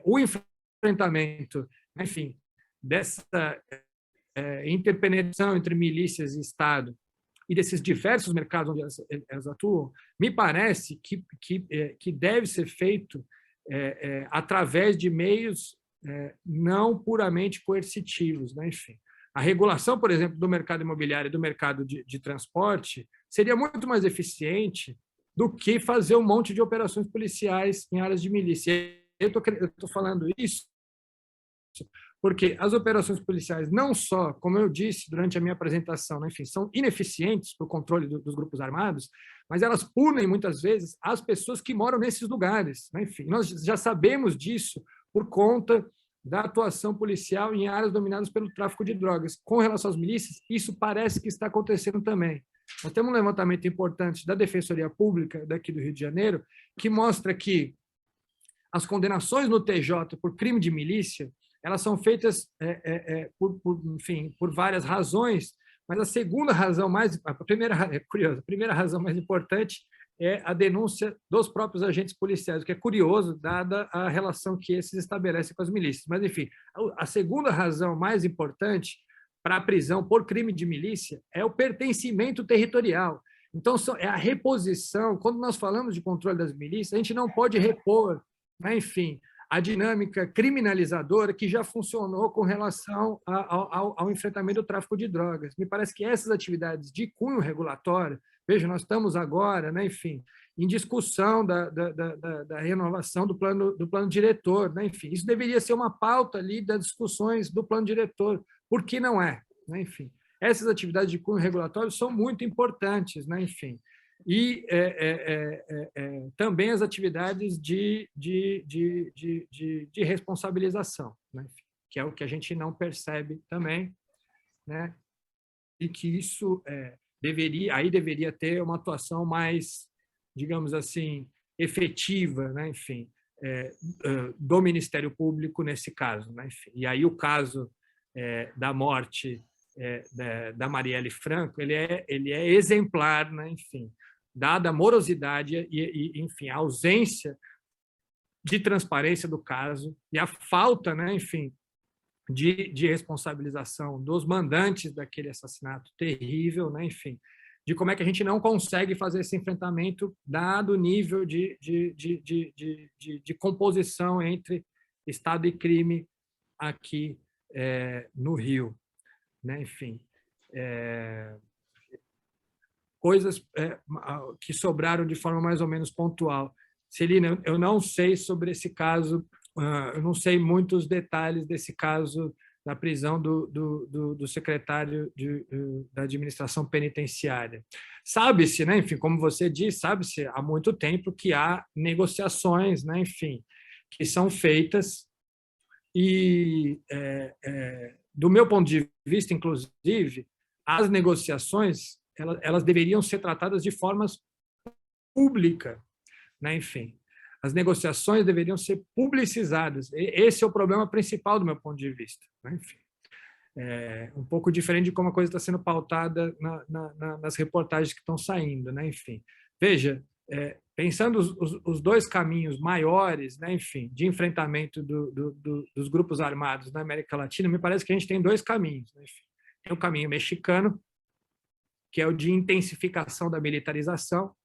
o enfrentamento, enfim, dessa interpenetração entre milícias e Estado e desses diversos mercados onde elas atuam, me parece que deve ser feito através de meios não puramente coercitivos, né? Enfim, A regulação, por exemplo, do mercado imobiliário e do mercado de transporte seria muito mais eficiente do que fazer um monte de operações policiais em áreas de milícia. Eu estou falando isso porque as operações policiais não só, como eu disse durante a minha apresentação, enfim, são ineficientes para o controle dos grupos armados, mas elas punem muitas vezes as pessoas que moram nesses lugares. Enfim, nós já sabemos disso por conta da atuação policial em áreas dominadas pelo tráfico de drogas. Com relação às milícias, isso parece que está acontecendo também. Nós temos um levantamento importante da Defensoria Pública daqui do Rio de Janeiro que mostra que as condenações no TJ por crime de milícia elas são feitas por várias razões, mas a segunda razão a primeira razão mais importante é a denúncia dos próprios agentes policiais, o que é curioso, dada a relação que esses estabelecem com as milícias. Mas, enfim, a segunda razão mais importante para a prisão por crime de milícia é o pertencimento territorial. Então, é a reposição. Quando nós falamos de controle das milícias, a gente não pode repor, enfim, a dinâmica criminalizadora que já funcionou com relação ao enfrentamento do tráfico de drogas. Me parece que essas atividades de cunho regulatório, veja, nós estamos agora, enfim, em discussão da renovação do plano diretor, enfim, isso deveria ser uma pauta ali das discussões do plano diretor, por que não é? Enfim, essas atividades de cunho regulatório são muito importantes, enfim, e também as atividades de responsabilização, que é o que a gente não percebe também, e que isso deveria ter uma atuação mais, digamos assim, efetiva, enfim, do Ministério Público nesse caso. Enfim, e aí o caso da morte da Marielle Franco, ele é exemplar, enfim, dada a morosidade e enfim, a ausência de transparência do caso e a falta, enfim, de responsabilização dos mandantes daquele assassinato terrível, enfim, de como é que a gente não consegue fazer esse enfrentamento dado o nível de composição entre Estado e crime aqui no Rio. Enfim, coisas que sobraram de forma mais ou menos pontual. Celina, eu não sei sobre esse caso, eu não sei muitos detalhes desse caso da prisão do secretário da administração penitenciária. Sabe-se, enfim, como você diz, sabe-se há muito tempo que há negociações, enfim, que são feitas e, do meu ponto de vista, inclusive, as negociações elas deveriam ser tratadas de forma pública, enfim. As negociações deveriam ser publicizadas. Esse é o problema principal do meu ponto de vista. Enfim, um pouco diferente de como a coisa está sendo pautada nas reportagens que estão saindo. Enfim, veja, pensando os dois caminhos maiores, enfim, de enfrentamento dos grupos armados na América Latina, me parece que a gente tem dois caminhos. Enfim. Tem o caminho mexicano, que é o de intensificação da militarização.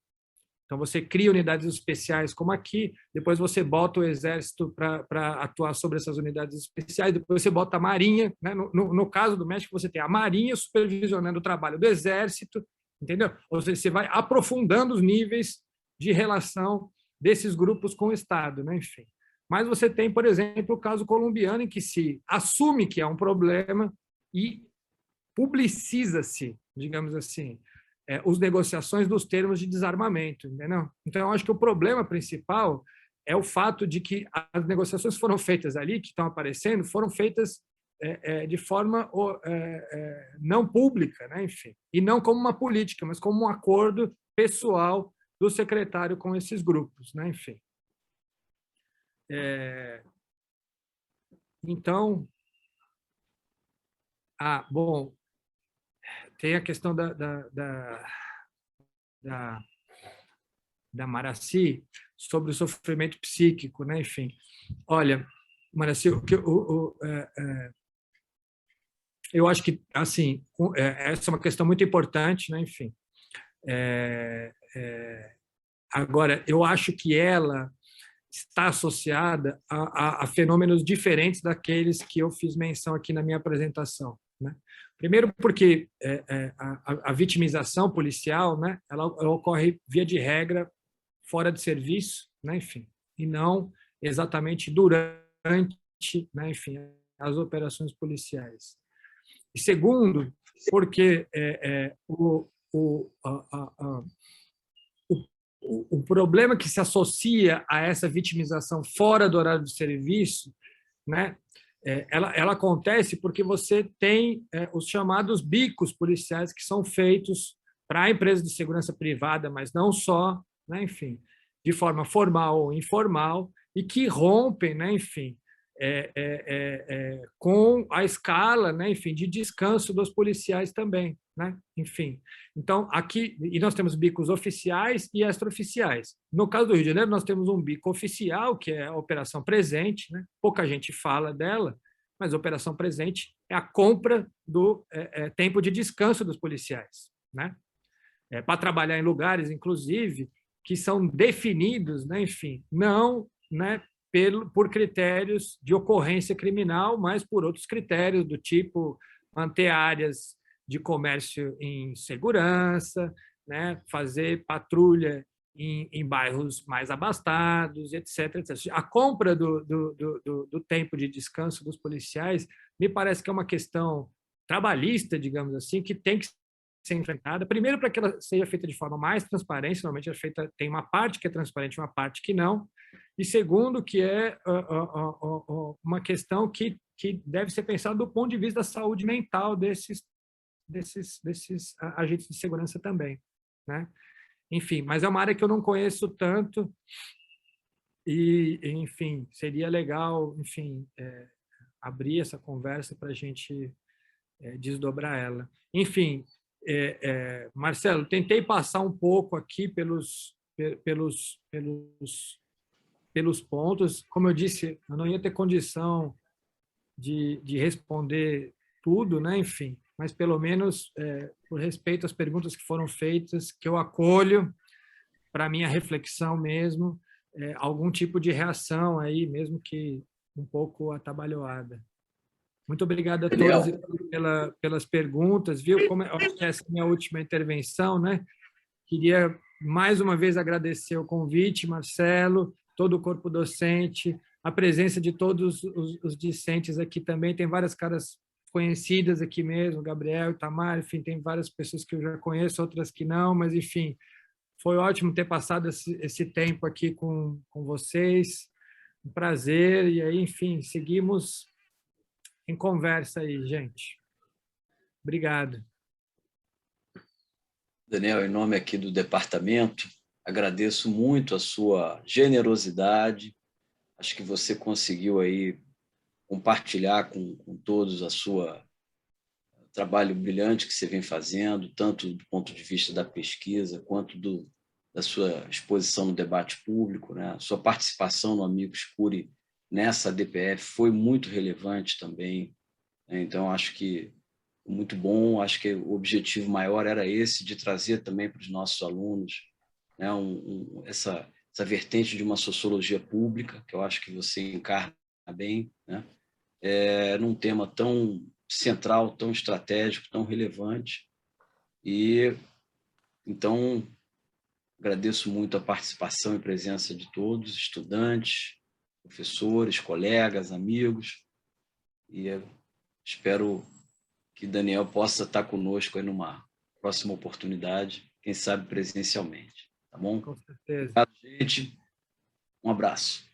Então, você cria unidades especiais como aqui, depois você bota o exército para atuar sobre essas unidades especiais, depois você bota a marinha. No caso do México, você tem a marinha supervisionando o trabalho do exército, entendeu? Ou seja, você vai aprofundando os níveis de relação desses grupos com o Estado, enfim. Mas você tem, por exemplo, o caso colombiano, em que se assume que é um problema e publiciza-se, digamos assim, as negociações dos termos de desarmamento, entendeu? Então, eu acho que o problema principal é o fato de que as negociações foram feitas ali, que estão aparecendo, foram feitas de forma não pública, enfim, e não como uma política, mas como um acordo pessoal do secretário com esses grupos, enfim. Então, bom, tem a questão da Maraci sobre o sofrimento psíquico, enfim. Olha, Maraci, eu acho que, assim, essa é uma questão muito importante, enfim. Agora, eu acho que ela está associada a fenômenos diferentes daqueles que eu fiz menção aqui na minha apresentação, né? Primeiro porque a vitimização policial, né, ela ocorre, via de regra, fora de serviço, né, enfim, e não exatamente durante, né, enfim, as operações policiais. E segundo, porque o problema que se associa a essa vitimização fora do horário de serviço, né, ela acontece porque você tem os chamados bicos policiais que são feitos para a empresa de segurança privada, mas não só, né, enfim, de forma formal ou informal, e que rompem, né, enfim, com a escala, né, enfim, de descanso dos policiais também, né, enfim. Então, aqui, e nós temos bicos oficiais e extraoficiais. No caso do Rio de Janeiro, nós temos um bico oficial, que é a Operação Presente, né, pouca gente fala dela, mas a Operação Presente é a compra do tempo de descanso dos policiais, né, para trabalhar em lugares, inclusive, que são definidos, né, enfim, não, né, por critérios de ocorrência criminal, mas por outros critérios do tipo manter áreas de comércio em segurança, né, fazer patrulha em bairros mais abastados, etc, etc. A compra do tempo de descanso dos policiais me parece que é uma questão trabalhista, digamos assim, que tem que ser enfrentada. Primeiro, para que ela seja feita de forma mais transparente, normalmente é feita, tem uma parte que é transparente, uma parte que não. E segundo, que é uma questão que deve ser pensada do ponto de vista da saúde mental desses agentes de segurança também, né? Enfim, mas é uma área que eu não conheço tanto e, enfim, seria legal, enfim, abrir essa conversa para a gente desdobrar ela. Enfim, Marcelo, tentei passar um pouco aqui pelos pontos. Como eu disse, eu não ia ter condição de responder tudo, né? Enfim, mas pelo menos por respeito às perguntas que foram feitas, que eu acolho para minha reflexão mesmo, algum tipo de reação aí, mesmo que um pouco atabalhoada. Muito obrigado a todos pelas perguntas, viu? Como acho que essa é a minha última intervenção, né? Queria mais uma vez agradecer o convite, Marcelo, todo o corpo docente, a presença de todos os discentes aqui também. Tem várias caras conhecidas aqui mesmo, Gabriel, Itamar, enfim, tem várias pessoas que eu já conheço, outras que não, mas, enfim, foi ótimo ter passado esse tempo aqui com vocês. Um prazer. E aí, enfim, seguimos em conversa aí, gente. Obrigado. Daniel, em nome aqui do departamento, agradeço muito a sua generosidade. Acho que você conseguiu aí compartilhar com todos o trabalho brilhante que você vem fazendo, tanto do ponto de vista da pesquisa, quanto da sua exposição no debate público, né? A sua participação no Amigos Curi nessa DPF foi muito relevante também, né? Então, acho que muito bom, acho que o objetivo maior era esse, de trazer também para os nossos alunos, né, essa vertente de uma sociologia pública, que eu acho que você encarna bem, né, num tema tão central, tão estratégico, tão relevante. E, então, agradeço muito a participação e presença de todos, estudantes, professores, colegas, amigos, e espero que Daniel possa estar conosco aí numa próxima oportunidade, quem sabe presencialmente, tá bom? Com certeza. Obrigado, gente. Um abraço.